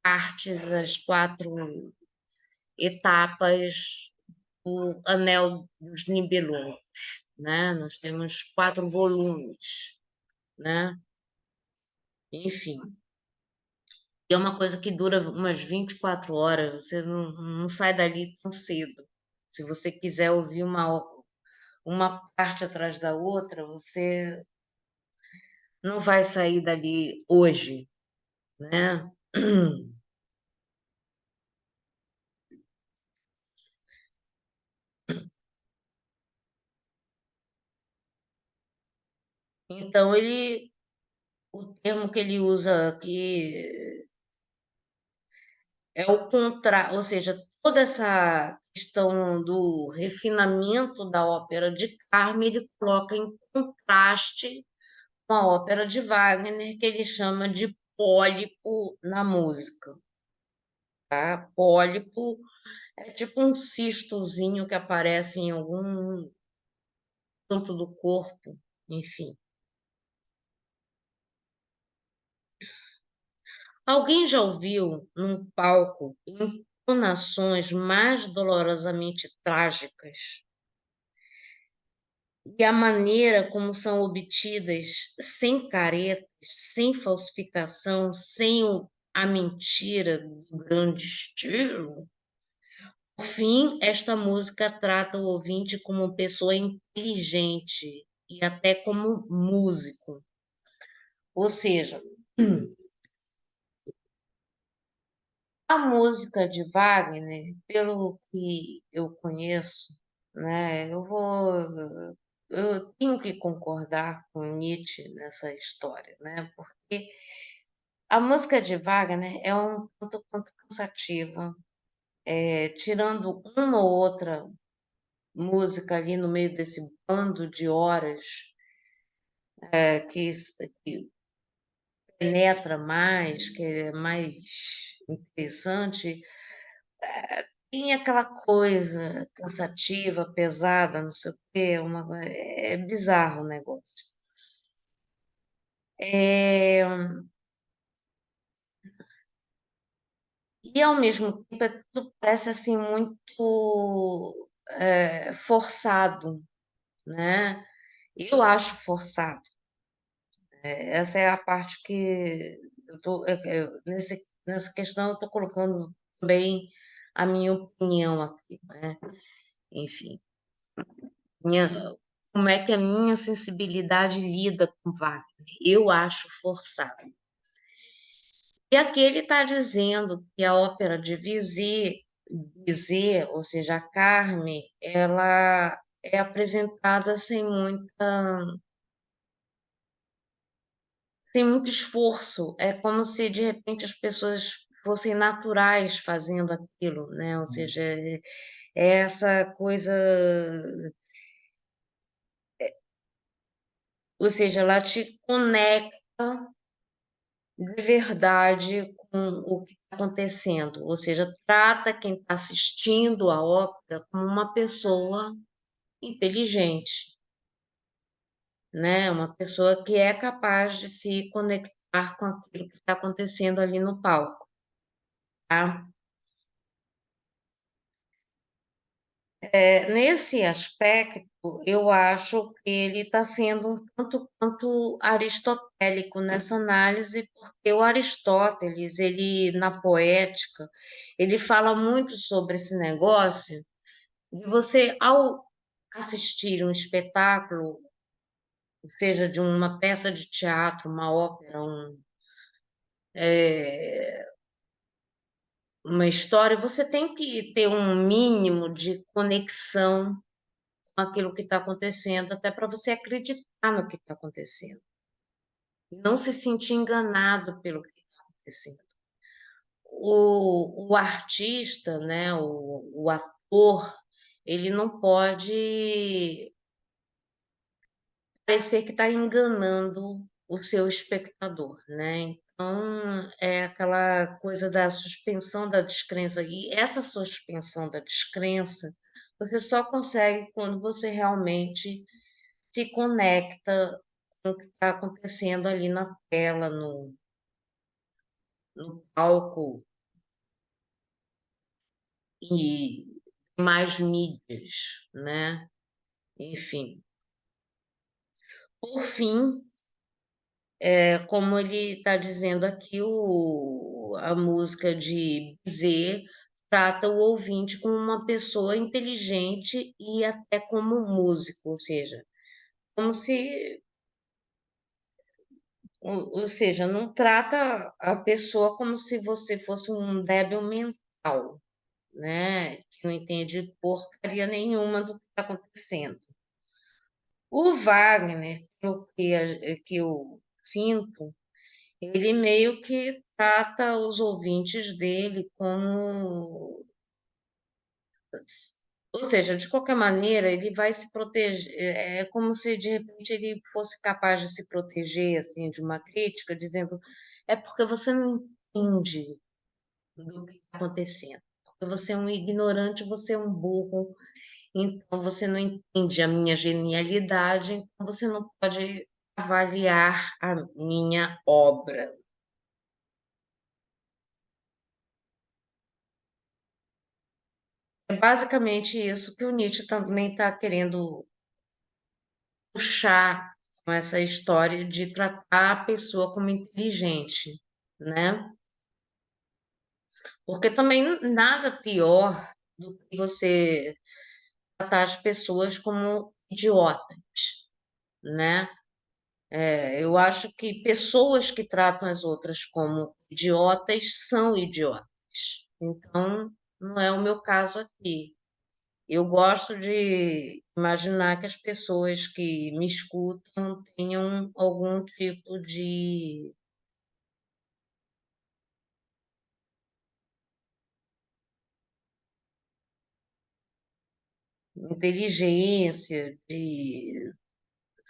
partes, as quatro etapas do Anel dos Nibelungos, né? Nós temos quatro volumes, né? Enfim, é uma coisa que dura umas 24 horas, você não sai dali tão cedo. Se você quiser ouvir uma parte atrás da outra, você não vai sair dali hoje, né? Então, o termo que ele usa aqui é o contra, ou seja, toda essa questão do refinamento da ópera de Carmen, ele coloca em contraste com a ópera de Wagner, que ele chama de pólipo na música, tá? Pólipo é tipo um cistozinho que aparece em algum canto do corpo, enfim. Alguém já ouviu num palco entonações mais dolorosamente trágicas? E a maneira como são obtidas, sem caretas, sem falsificação, sem a mentira do grande estilo? Por fim, esta música trata o ouvinte como pessoa inteligente e até como músico. Ou seja, a música de Wagner, pelo que eu conheço, né, eu tenho que concordar com Nietzsche nessa história, né? Porque a música de Wagner é um tanto quanto cansativa, tirando uma ou outra música ali no meio desse bando de horas, que penetra mais, que é mais interessante, tem aquela coisa cansativa, pesada, não sei o quê, é bizarro o negócio. É, e ao mesmo tempo tudo parece assim muito forçado, né? Eu acho forçado. Essa é a parte que nessa questão eu estou colocando também a minha opinião aqui, né? Enfim, minha, como é que a minha sensibilidade lida com Wagner? Eu acho forçado. E aqui ele está dizendo que a ópera de Bizet, ou seja, a Carmen, ela é apresentada sem muito esforço. É como se de repente as pessoas fossem naturais fazendo aquilo, né? Ou seja, é essa coisa, ou seja, ela te conecta de verdade com o que está acontecendo, ou seja, trata quem está assistindo a ópera como uma pessoa inteligente, né? Uma pessoa que é capaz de se conectar com aquilo que está acontecendo ali no palco, tá? Nesse aspecto, eu acho que ele está sendo um tanto quanto aristotélico nessa análise, porque o Aristóteles, ele na poética, ele fala muito sobre esse negócio de você, ao assistir um espetáculo, seja de uma peça de teatro, uma ópera, é, uma história, você tem que ter um mínimo de conexão com aquilo que está acontecendo, até para você acreditar no que está acontecendo, e não se sentir enganado pelo que está acontecendo. O artista, né, o ator, ele não pode parecer que está enganando o seu espectador, né? Então, é aquela coisa da suspensão da descrença. E essa suspensão da descrença, você só consegue quando você realmente se conecta com o que está acontecendo ali na tela, no palco e mais mídias, né? Enfim. Por fim, como ele está dizendo aqui, a música de Bizet trata o ouvinte como uma pessoa inteligente e até como músico, ou seja, como se, ou seja, não trata a pessoa como se você fosse um débil mental, né? Que não entende porcaria nenhuma do que está acontecendo. O Wagner, que eu sinto, ele meio que trata os ouvintes dele como, ou seja, de qualquer maneira, ele vai se proteger. É como se de repente ele fosse capaz de se proteger assim de uma crítica, dizendo é porque você não entende do que está acontecendo. Porque você é um ignorante, você é um burro, então você não entende a minha genialidade, então você não pode avaliar a minha obra. É basicamente isso que o Nietzsche também está querendo puxar com essa história de tratar a pessoa como inteligente, né? Porque também nada pior do que você tratar as pessoas como idiotas, né? Eu acho que pessoas que tratam as outras como idiotas são idiotas. Então, não é o meu caso aqui. Eu gosto de imaginar que as pessoas que me escutam tenham algum tipo de inteligência, de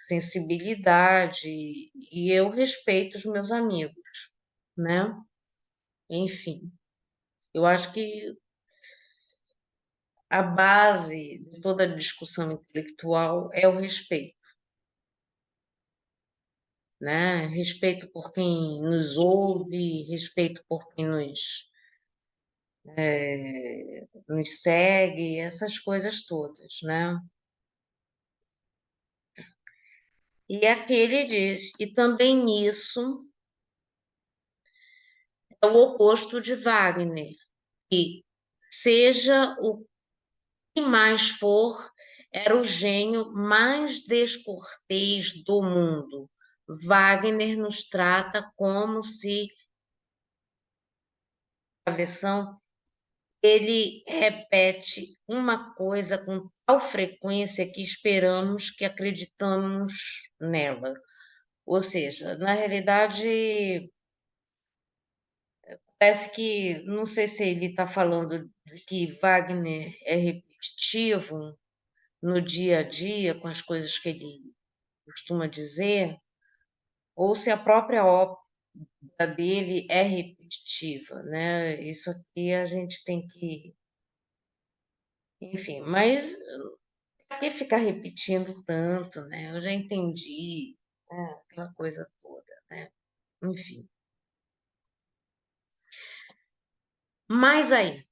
sensibilidade, e eu respeito os meus amigos, né? Enfim, eu acho que a base de toda discussão intelectual é o respeito, né? Respeito por quem nos ouve, respeito por quem nos segue, essas coisas todas, né? E aqui ele diz, e também nisso é o oposto de Wagner, que seja o que mais for, era o gênio mais descortês do mundo. Wagner nos trata como se a versão ele repete uma coisa com tal frequência que esperamos que acreditamos nela. Ou seja, na realidade, Parece que, não sei se ele está falando de que Wagner é repetitivo no dia a dia, com as coisas que ele costuma dizer, ou se a própria ópera dele é repetitiva, né? Isso aqui a gente tem que, enfim, mas para que ficar repetindo tanto, né? Eu já entendi, né? Aquela coisa toda, né? Enfim. Mas aí,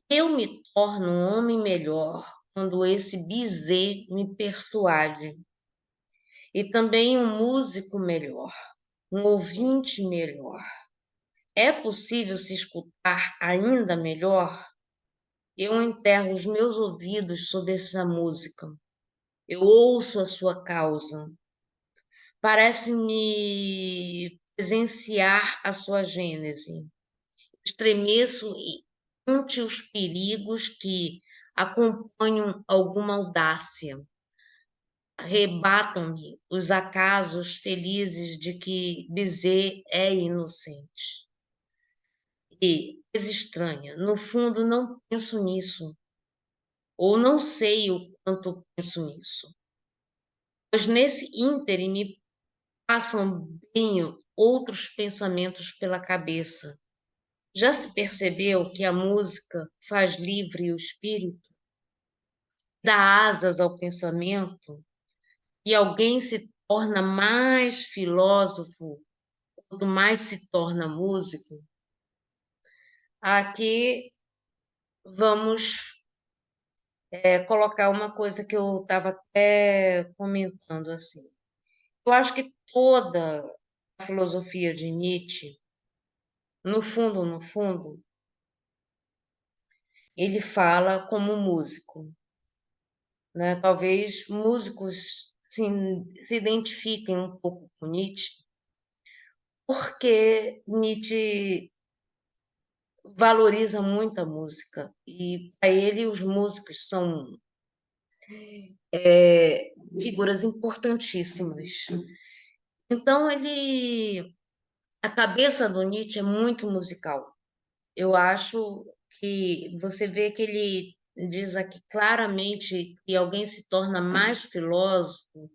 eu me torno um homem melhor quando esse Bizet me persuade, e também um músico melhor, um ouvinte melhor. É possível se escutar ainda melhor? Eu enterro os meus ouvidos sob essa música. Eu ouço a sua causa. Parece-me presenciar a sua gênese. Estremeço ante os perigos que acompanham alguma audácia. Arrebatam-me os acasos felizes de que Bizet é inocente. E, coisa estranha, no fundo não penso nisso, ou não sei o quanto penso nisso, pois nesse ínterim me passam bem outros pensamentos pela cabeça. Já se percebeu que a música faz livre o espírito, dá asas ao pensamento, e alguém se torna mais filósofo quanto mais se torna músico? Aqui vamos colocar uma coisa que eu estava até comentando assim. Eu acho que toda a filosofia de Nietzsche, no fundo, ele fala como músico, né? Talvez músicos se identifiquem um pouco com Nietzsche, porque Nietzsche valoriza muito a música e para ele os músicos são figuras importantíssimas. Então a cabeça do Nietzsche é muito musical. Eu acho que você vê que ele diz aqui claramente que alguém se torna mais filósofo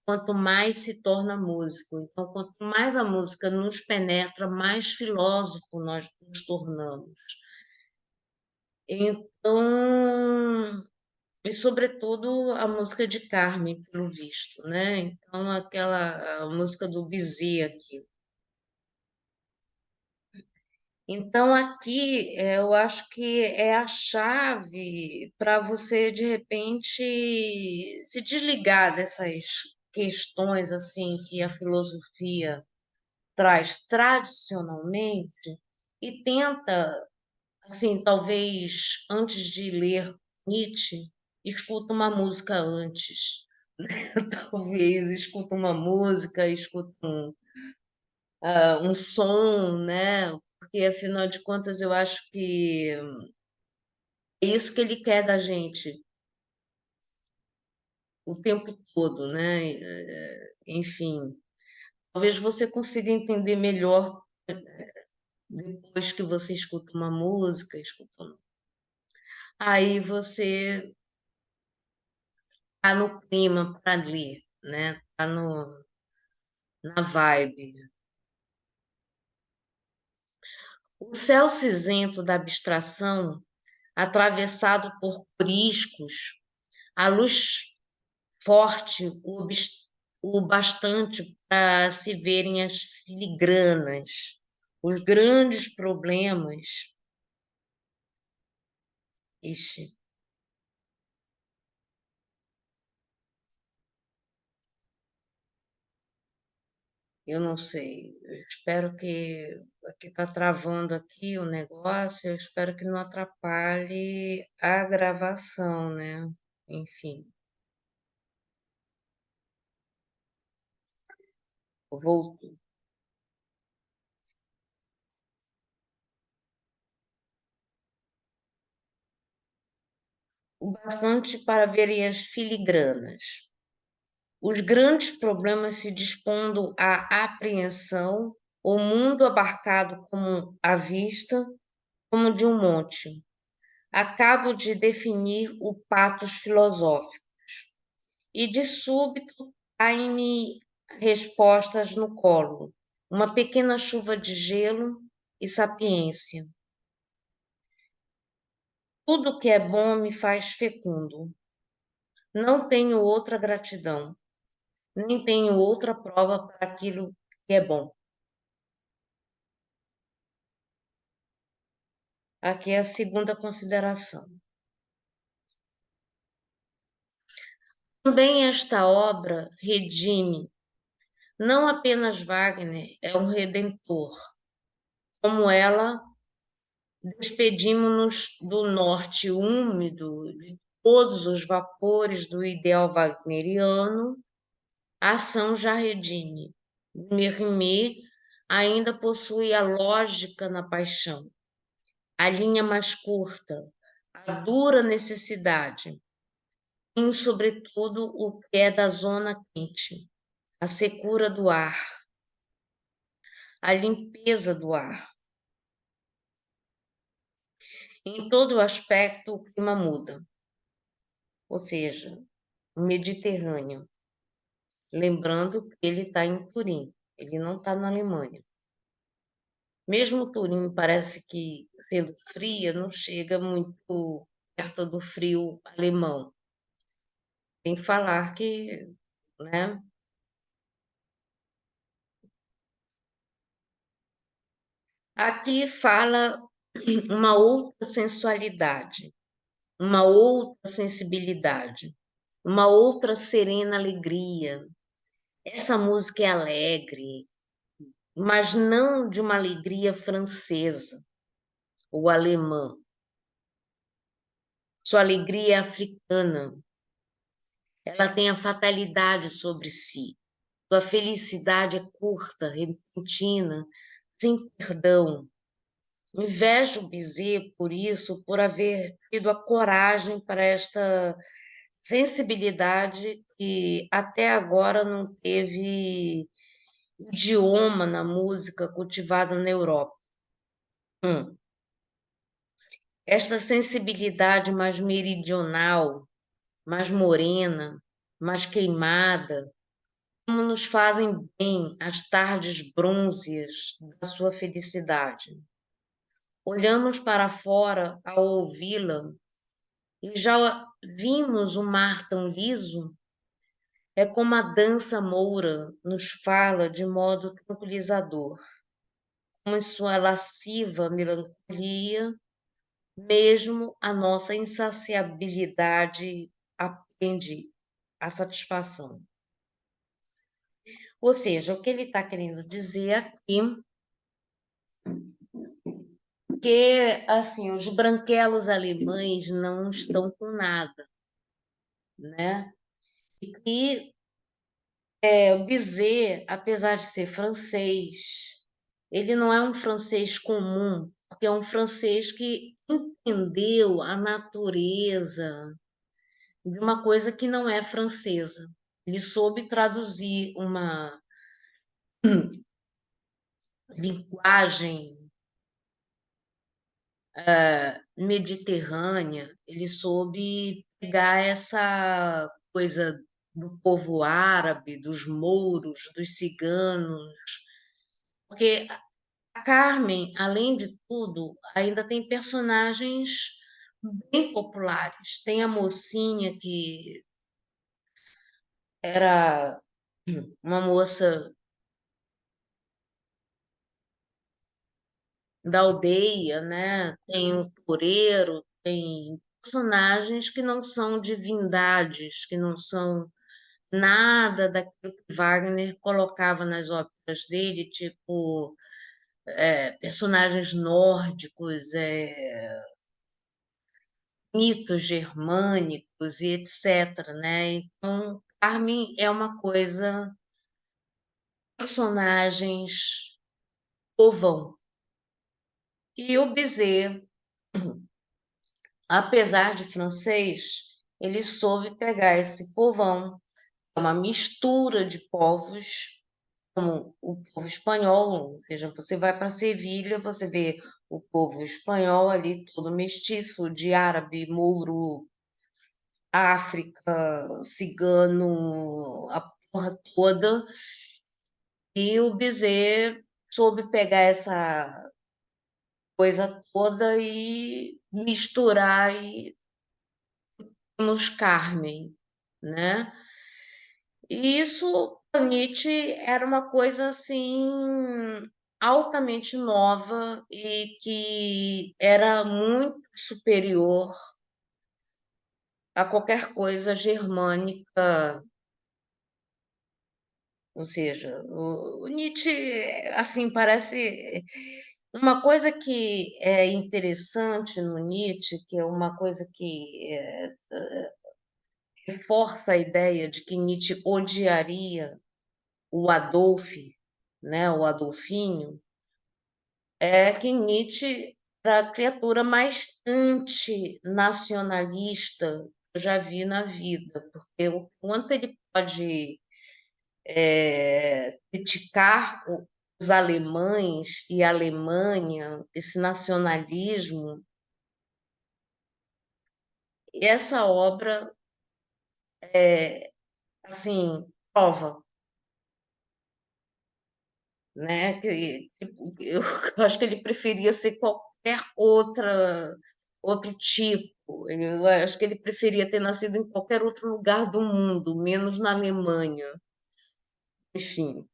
quanto mais se torna músico. Então, quanto mais a música nos penetra, mais filósofo nós nos tornamos. Então, e sobretudo a música de Carmen, pelo visto, né? Então, aquela a música do Bizet aqui. Então, aqui eu acho que é a chave para você, de repente, se desligar dessas questões assim que a filosofia traz tradicionalmente e tenta, assim, talvez antes de ler Nietzsche, escuta uma música antes. Talvez escuta uma música, escuta um som, né? Porque afinal de contas eu acho que é isso que ele quer da gente o tempo todo, né? Enfim, talvez você consiga entender melhor depois que você escuta uma música, aí você tá no clima para ler, né? Tá no, na vibe. O céu cinzento da abstração, atravessado por coriscos, a luz forte o bastante para se verem as filigranas, os grandes problemas. Ixi, eu não sei. Eu espero que aqui está travando aqui o negócio. Eu espero que não atrapalhe a gravação, né? Enfim, voltou. O bastante para verem as filigranas. Os grandes problemas se dispondo à apreensão o mundo abarcado como à vista, como de um monte. Acabo de definir o patos filosófico, e de súbito caem-me respostas no colo, uma pequena chuva de gelo e sapiência. Tudo que é bom me faz fecundo. Não tenho outra gratidão, nem tenho outra prova para aquilo que é bom. Aqui é a segunda consideração. Também esta obra redime, não apenas Wagner é um redentor, como ela, despedimos-nos do norte úmido, de todos os vapores do ideal wagneriano, a ação já redime. Mérimée ainda possui a lógica na paixão, a linha mais curta, a dura necessidade, e, sobretudo, o que é da zona quente, a secura do ar, a limpeza do ar. Em todo o aspecto, o clima muda, ou seja, o Mediterrâneo. Lembrando que ele está em Turim, ele não está na Alemanha. Mesmo Turim parece que, sendo fria, não chega muito perto do frio alemão. Tem que falar que, né? Aqui fala uma outra sensualidade, uma outra sensibilidade, uma outra serena alegria. Essa música é alegre, mas não de uma alegria francesa ou alemã. Sua alegria é africana. Ela tem a fatalidade sobre si. Sua felicidade é curta, repentina, sem perdão. Invejo Bizet por isso, por haver tido a coragem para esta sensibilidade que até agora não teve idioma na música cultivada na Europa. Esta sensibilidade mais meridional, mais morena, mais queimada, como nos fazem bem as tardes brônzeas da sua felicidade. Olhamos para fora ao ouvi-la e já vimos o mar tão liso. É como a dança moura nos fala de modo tranquilizador, como em sua lasciva melancolia, mesmo a nossa insaciabilidade aprende a satisfação. Ou seja, o que ele está querendo dizer aqui que assim os branquelos alemães não estão com nada, né? E o Bizet, apesar de ser francês, ele não é um francês comum, porque é um francês que entendeu a natureza de uma coisa que não é francesa. Ele soube traduzir uma linguagem mediterrânea, ele soube pegar essa coisa do povo árabe, dos mouros, dos ciganos, porque a Carmen, além de tudo, ainda tem personagens bem populares. Tem a mocinha que era uma moça da aldeia, né? Tem o toureiro, tem personagens que não são divindades, que não são nada daquilo que Wagner colocava nas óperas dele, tipo personagens nórdicos, mitos germânicos e etc, né? Então, Carmen é uma coisa, personagens povão. E o Bizet, apesar de francês, ele soube pegar esse povão, uma mistura de povos, como o povo espanhol, ou seja, você vai para Sevilha, você vê o povo espanhol ali todo mestiço, de árabe, mouro, África, cigano, a porra toda. E o Bizet soube pegar essa coisa toda e misturar e nos Carmen, né? E isso para Nietzsche era uma coisa assim altamente nova e que era muito superior a qualquer coisa germânica. Ou seja, o Nietzsche, assim, parece uma coisa que é interessante no Nietzsche, que é uma coisa que reforça a ideia de que Nietzsche odiaria o Adolf, né, o Adolfinho, é que Nietzsche era a criatura mais antinacionalista que eu já vi na vida, porque o quanto ele pode criticar os alemães e a Alemanha, esse nacionalismo, essa obra, assim, prova, né? Eu acho que ele preferia ser qualquer outro tipo. Eu acho que ele preferia ter nascido em qualquer outro lugar do mundo, menos na Alemanha. Enfim,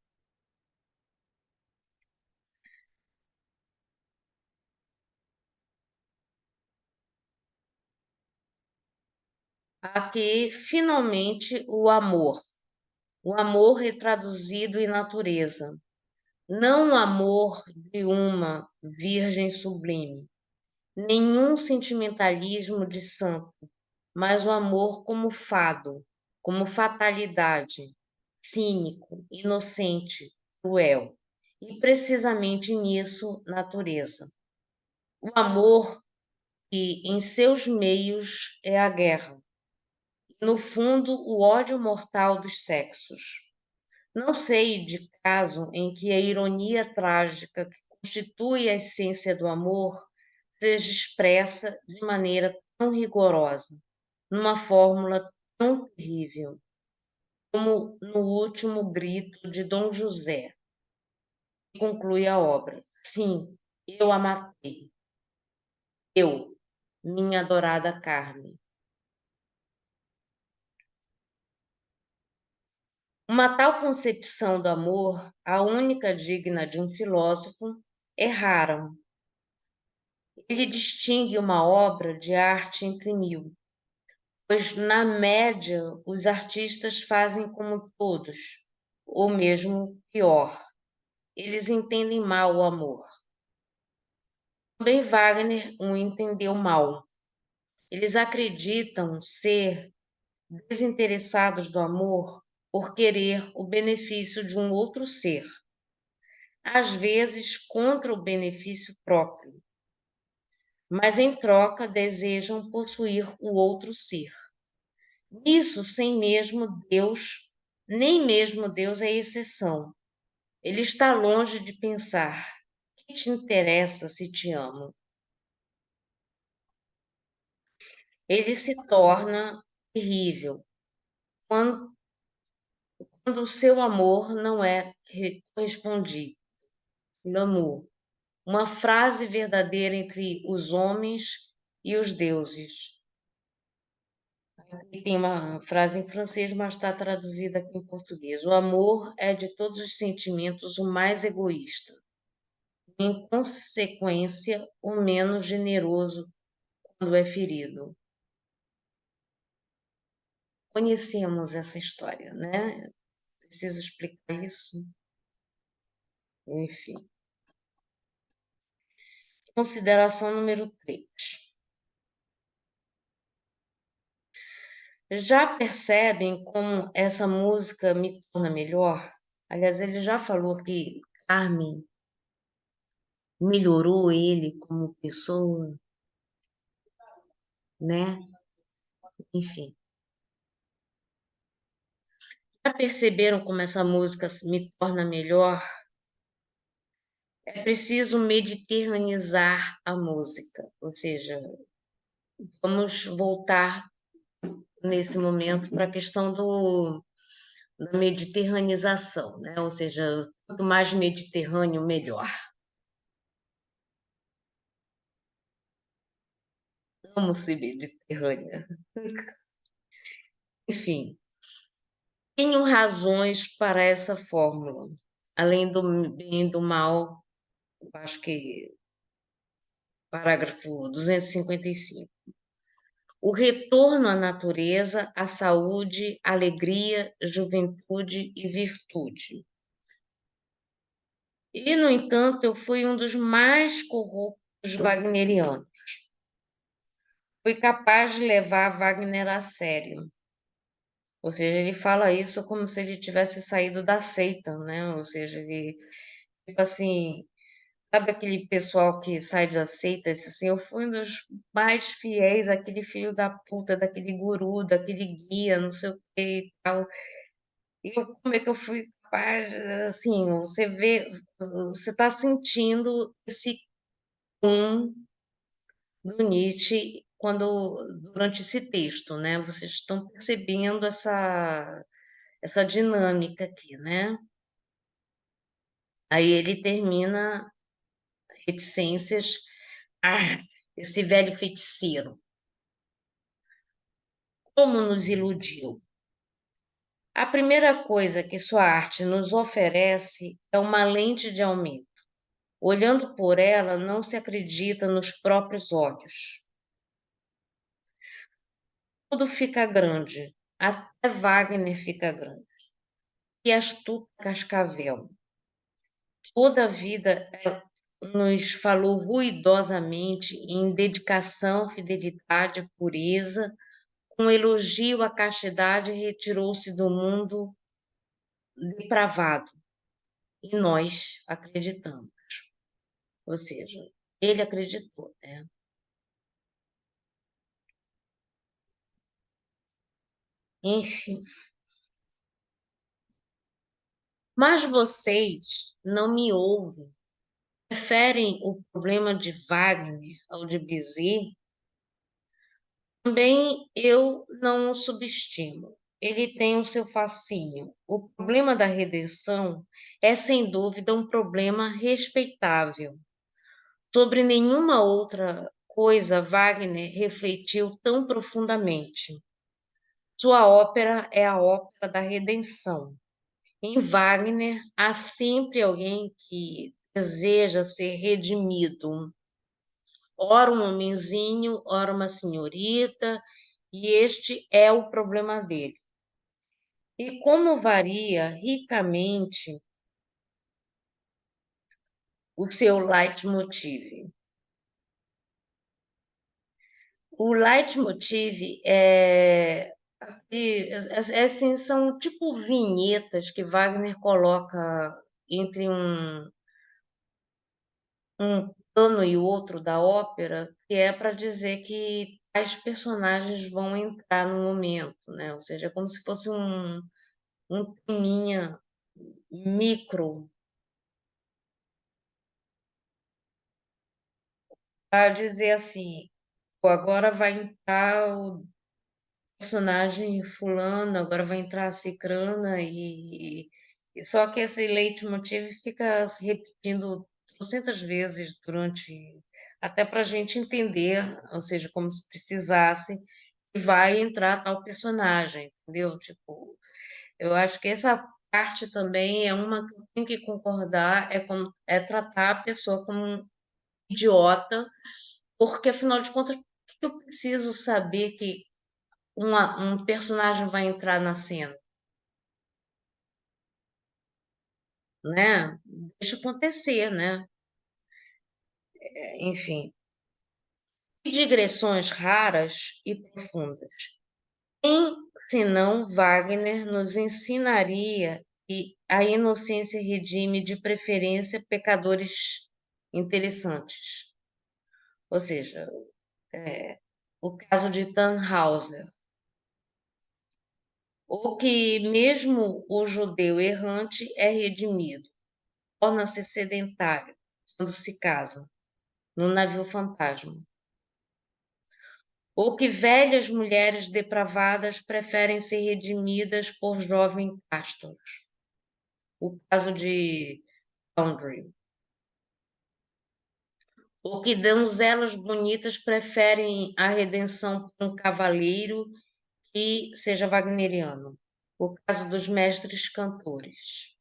aqui finalmente o amor retraduzido em natureza. Não o amor de uma virgem sublime, nenhum sentimentalismo de santo, mas o amor como fado, como fatalidade, cínico, inocente, cruel. E precisamente nisso, natureza. O amor que em seus meios é a guerra, e no fundo o ódio mortal dos sexos. Não sei de caso em que a ironia trágica que constitui a essência do amor seja expressa de maneira tão rigorosa, numa fórmula tão terrível, como no último grito de Dom José, que conclui a obra. Sim, eu a matei, eu, minha adorada carne. Uma tal concepção do amor, a única digna de um filósofo, é rara. Ele distingue uma obra de arte entre mil, pois, na média, os artistas fazem como todos, ou mesmo pior, eles entendem mal o amor. Também Wagner o entendeu mal. Eles acreditam ser desinteressados do amor por querer o benefício de um outro ser, às vezes contra o benefício próprio, mas em troca desejam possuir o outro ser. Nisso, sem mesmo Deus, nem mesmo Deus é exceção. Ele está longe de pensar: que te interessa se te amo? Ele se torna terrível quando, quando o seu amor não é correspondido. L'amour, uma frase verdadeira entre os homens e os deuses. E tem uma frase em francês, mas está traduzida aqui em português. O amor é de todos os sentimentos o mais egoísta, em consequência, o menos generoso quando é ferido. Conhecemos essa história, né? Preciso explicar isso. Enfim. Consideração número 3. Já percebem como essa música me torna melhor? Aliás, ele já falou que Carmen melhorou ele como pessoa, né? Enfim. Já perceberam como essa música me torna melhor? É preciso mediterranizar a música, ou seja, vamos voltar nesse momento para a questão da mediterranização, né? Ou seja, quanto mais mediterrâneo, melhor. Amo ser mediterrânea. Enfim, tenho razões para essa fórmula. Além do bem e do mal, acho que parágrafo 255. O retorno à natureza, à saúde, alegria, juventude e virtude. E, no entanto, eu fui um dos mais corruptos wagnerianos. Fui capaz de levar Wagner a sério. Ou seja, ele fala isso como se ele tivesse saído da seita, né? Ou seja, ele, tipo assim, sabe aquele pessoal que sai da seita, diz assim, eu fui um dos mais fiéis àquele filho da puta, daquele guru, daquele guia, não sei o que e tal. E como é que eu fui capaz, assim, você vê, você está sentindo esse do Nietzsche durante esse texto, né? Vocês estão percebendo essa dinâmica aqui, né? Aí ele termina reticências. Ah, esse velho feiticeiro, como nos iludiu. A primeira coisa que sua arte nos oferece é uma lente de aumento. Olhando por ela, não se acredita nos próprios olhos. Tudo fica grande, até Wagner fica grande. E astuta Cascavel. Toda a vida nos falou ruidosamente em dedicação, fidelidade, pureza, com elogio à castidade, retirou-se do mundo depravado. E nós acreditamos. Ou seja, ele acreditou, né? Enfim. Mas vocês não me ouvem. Preferem o problema de Wagner ao de Bizet? Também eu não o subestimo. Ele tem o seu fascínio. O problema da redenção é, sem dúvida, um problema respeitável. Sobre nenhuma outra coisa Wagner refletiu tão profundamente. Sua ópera é a ópera da redenção. Em Wagner há sempre alguém que deseja ser redimido. Ora um homenzinho, ora uma senhorita, e este é o problema dele. E como varia ricamente o seu leitmotiv. O leitmotiv assim, são tipo vinhetas que Wagner coloca entre um plano e outro da ópera, que é para dizer que tais personagens vão entrar no momento, né? Ou seja, é como se fosse um teminha micro para dizer assim, pô, agora vai entrar o personagem fulano, agora vai entrar a cicrana só que esse leitmotiv fica se repetindo 200 vezes durante até para a gente entender, ou seja, como se precisasse que vai entrar tal personagem, entendeu? Tipo, eu acho que essa parte também é uma que eu tenho que concordar, é tratar a pessoa como um idiota, porque afinal de contas, por que eu preciso saber que um personagem vai entrar na cena, né? Deixa acontecer, né? Enfim, e digressões raras e profundas. Quem, senão Wagner, nos ensinaria que a inocência redime de preferência pecadores interessantes? Ou seja, o caso de Tannhauser. ou que mesmo o judeu errante é redimido, torna-se sedentário quando se casa no navio fantasma, ou que velhas mulheres depravadas preferem ser redimidas por jovens castos. O caso de Foundry. Ou que donzelas bonitas preferem a redenção por um cavaleiro que seja wagneriano. O caso dos mestres cantores.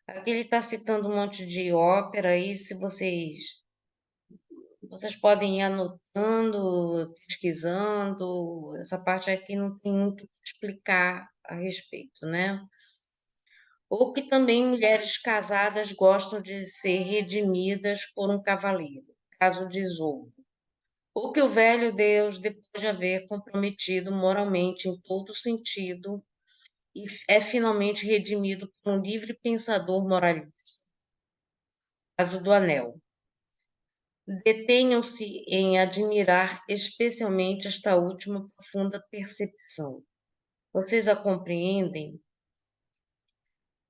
Aqui ele está citando um monte de ópera aí, se vocês podem ir anotando, pesquisando, essa parte aqui não tem muito o que explicar a respeito, né? Ou que também mulheres casadas gostam de ser redimidas por um cavaleiro, caso de Isolde. Ou que o velho Deus, depois de haver comprometido moralmente em todo sentido, é finalmente redimido por um livre pensador moralista, caso do anel. Detenham-se em admirar especialmente esta última profunda percepção. Vocês a compreendem?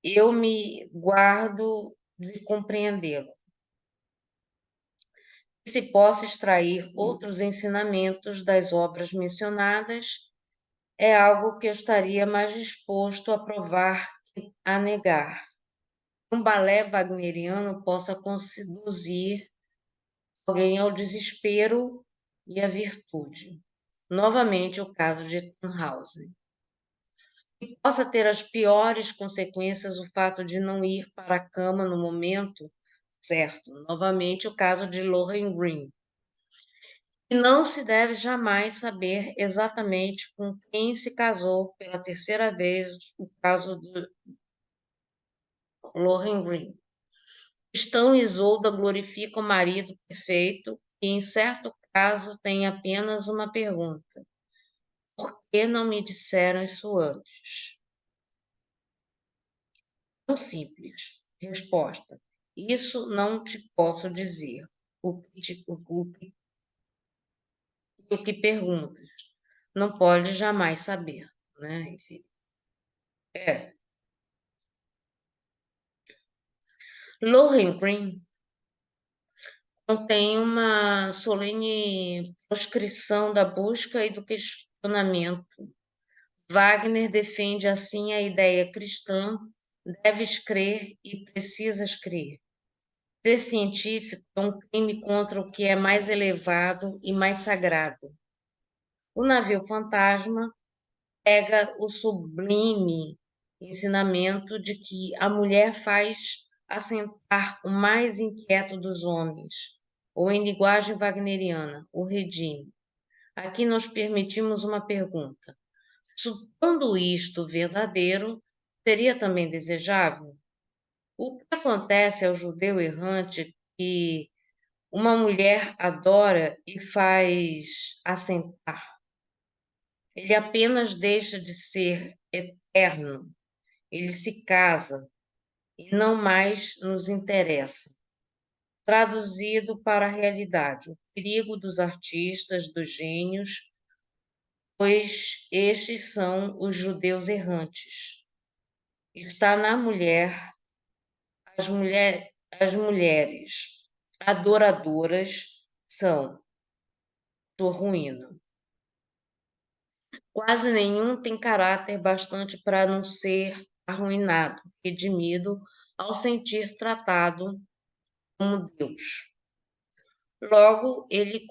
Eu me guardo de compreendê-lo. Se possa extrair outros ensinamentos das obras mencionadas, é algo que eu estaria mais disposto a provar que a negar. Um balé wagneriano possa conduzir alguém ao desespero e à virtude. Novamente, o caso de Tannhausen. E possa ter as piores consequências o fato de não ir para a cama no momento certo. Novamente, o caso de Lohengrin. E não se deve jamais saber exatamente com quem se casou pela terceira vez, o caso do Lohengrin. Cristão e Isolda glorificam o marido perfeito e, em certo caso, tem apenas uma pergunta: por que não me disseram isso antes? Tão simples. Resposta: isso não te posso dizer. O que perguntas? Não pode jamais saber, né? Enfim. É. Lohengrin contém uma solene proscrição da busca e do questionamento. Wagner defende assim a ideia cristã: deves crer e precisas crer. Ser científico é um crime contra o que é mais elevado e mais sagrado. O navio fantasma pega o sublime ensinamento de que a mulher faz assentar o mais inquieto dos homens, ou em linguagem wagneriana, o redime. Aqui nós permitimos uma pergunta: supondo isto verdadeiro, seria também desejável? O que acontece ao judeu errante que uma mulher adora e faz assentar? Ele apenas deixa de ser eterno, ele se casa e não mais nos interessa. Traduzido para a realidade, o perigo dos artistas, dos gênios, pois estes são os judeus errantes. Está na mulher, as mulheres adoradoras são sua ruína. Quase nenhum tem caráter bastante para não ser arruinado, redimido, ao sentir tratado como Deus. Logo, ele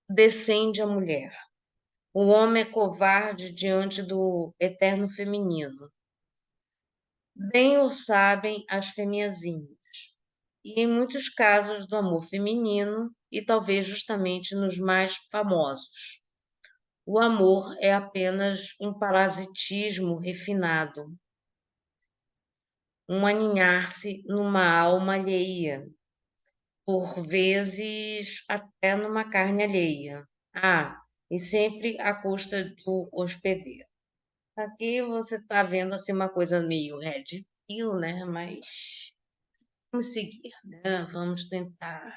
condescende à mulher. O homem é covarde diante do eterno feminino. Bem o sabem as femiazinhas. E em muitos casos do amor feminino, e talvez justamente nos mais famosos. O amor é apenas um parasitismo refinado, um aninhar-se numa alma alheia, por vezes até numa carne alheia. Ah, e sempre à custa do hospedeiro. Aqui você está vendo assim uma coisa meio red pill, né? Mas vamos seguir, né? Vamos tentar.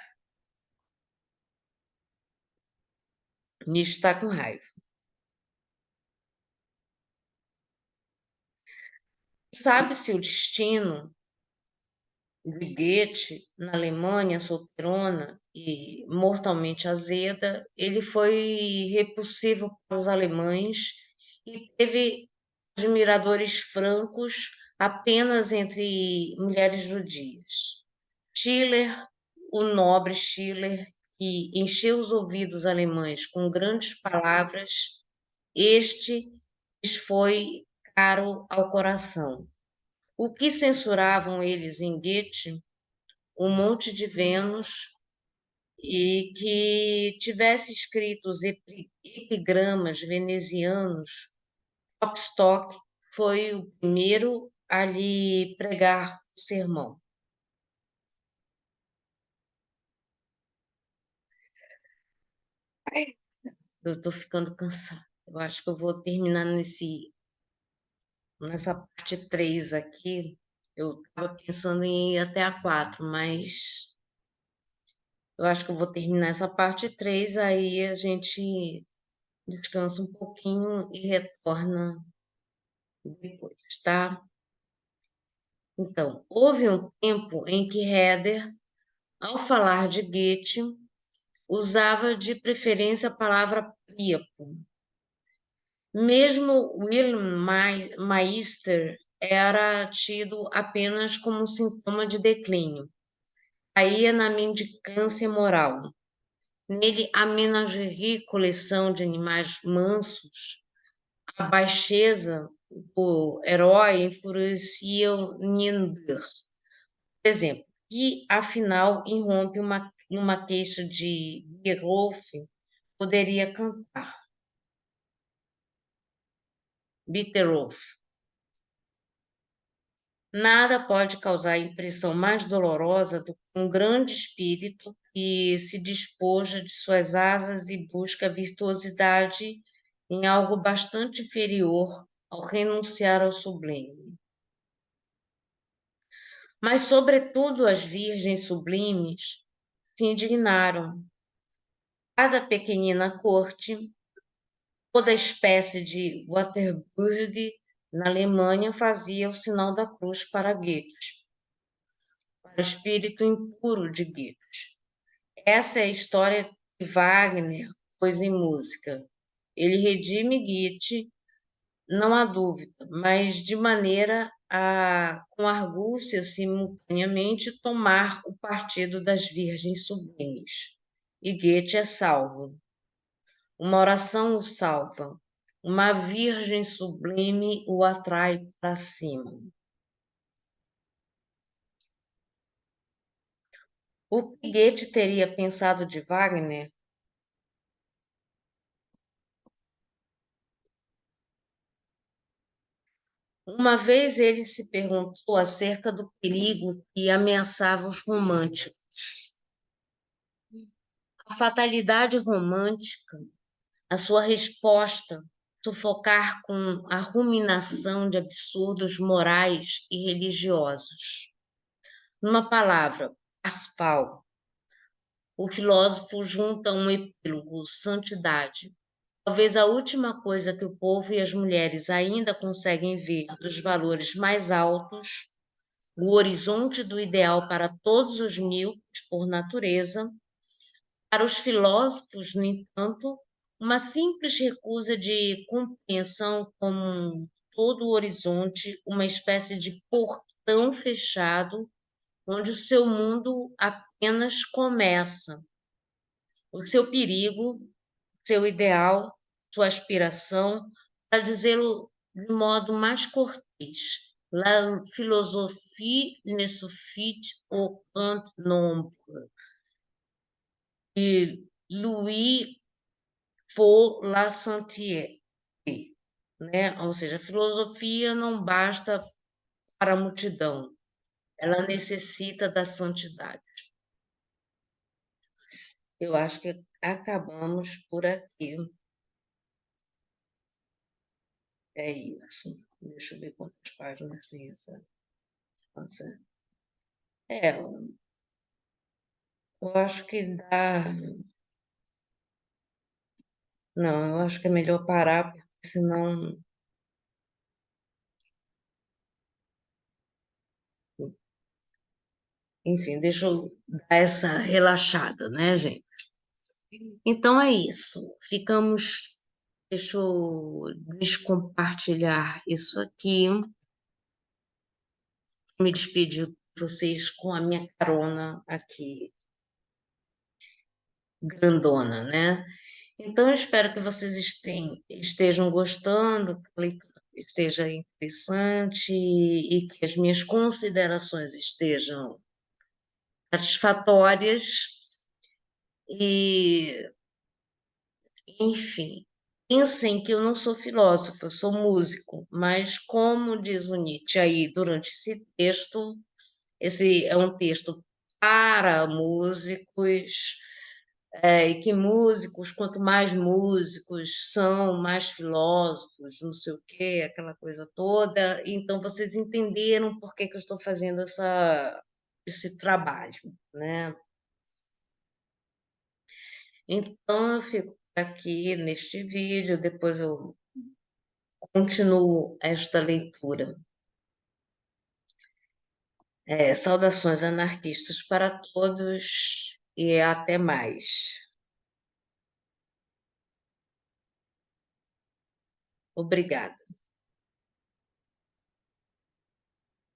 Nisso está com raiva. Sabe-se o destino de Goethe na Alemanha, solteirona e mortalmente azeda. Ele foi repulsivo para os alemães e teve admiradores francos apenas entre mulheres judias. Schiller, o nobre Schiller, que encheu os ouvidos alemães com grandes palavras, este lhes foi caro ao coração. O que censuravam eles em Goethe? Um monte de Vênus e que tivesse escrito os epigramas venezianos. Klopstock foi o primeiro a lhe pregar o sermão. Eu estou ficando cansada. Eu acho que eu vou terminar nessa parte 3 aqui. Eu estava pensando em ir até a 4, mas eu acho que eu vou terminar essa parte 3, aí a gente descansa um pouquinho e retorna depois, tá? Então, houve um tempo em que Herder, ao falar de Goethe, usava de preferência a palavra Príapo. Mesmo Wilhelm Meister era tido apenas como um sintoma de declínio. Caía na mendicância moral. Nele, a menagerie coleção de animais mansos, a baixeza do herói enfurecia o Niebuhr, por exemplo, que afinal irrompe uma queixa de Beowulf, poderia cantar. Bitterolf. Nada pode causar impressão mais dolorosa do que um grande espírito que se despoja de suas asas e busca a virtuosidade em algo bastante inferior ao renunciar ao sublime. Mas, sobretudo, as virgens sublimes se indignaram. Cada pequenina corte, toda espécie de Waterburg na Alemanha fazia o sinal da cruz para Goethe, para o espírito impuro de Goethe. Essa é a história que Wagner pôs em música. Ele redime Goethe, não há dúvida, mas de maneira a, com argúcia, simultaneamente, tomar o partido das virgens sublimes. E Goethe é salvo. Uma oração o salva. Uma virgem sublime o atrai para cima. O que Goethe teria pensado de Wagner? Uma vez ele se perguntou acerca do perigo que ameaçava os românticos. A fatalidade romântica, a sua resposta, sufocar com a ruminação de absurdos morais e religiosos. Numa palavra, Aspal, o filósofo junta um epílogo, santidade. Talvez a última coisa que o povo e as mulheres ainda conseguem ver dos valores mais altos, o horizonte do ideal para todos os míopes por natureza. Para os filósofos, no entanto, uma simples recusa de compreensão como todo o horizonte, uma espécie de portão fechado, onde o seu mundo apenas começa. O seu perigo, seu ideal, sua aspiração, para dizê-lo de modo mais cortês. La philosophie ne suffit aucun nombre. E Louis Faux la Santier, né? Ou seja, a filosofia não basta para a multidão, ela necessita da santidade. Eu acho que acabamos por aqui. É isso. Deixa eu ver quantas páginas tem essa. Eu acho que dá. Não, eu acho que é melhor parar, porque senão enfim, deixa eu dar essa relaxada, né, gente? Então é isso. Ficamos. Deixa eu descompartilhar isso aqui. Me despedir de vocês com a minha carona aqui, grandona, né? Então, eu espero que vocês estejam gostando, que a leitura esteja interessante e que as minhas considerações estejam satisfatórias. E, enfim, pensem que eu não sou filósofo, eu sou músico, mas como diz o Nietzsche aí durante esse texto, esse é um texto para músicos, e que músicos, quanto mais músicos são, mais filósofos, não sei o quê, aquela coisa toda. Então, vocês entenderam por que que eu estou fazendo esse trabalho, né? Então, eu fico aqui neste vídeo, depois eu continuo esta leitura. Saudações anarquistas para todos e até mais. Obrigada.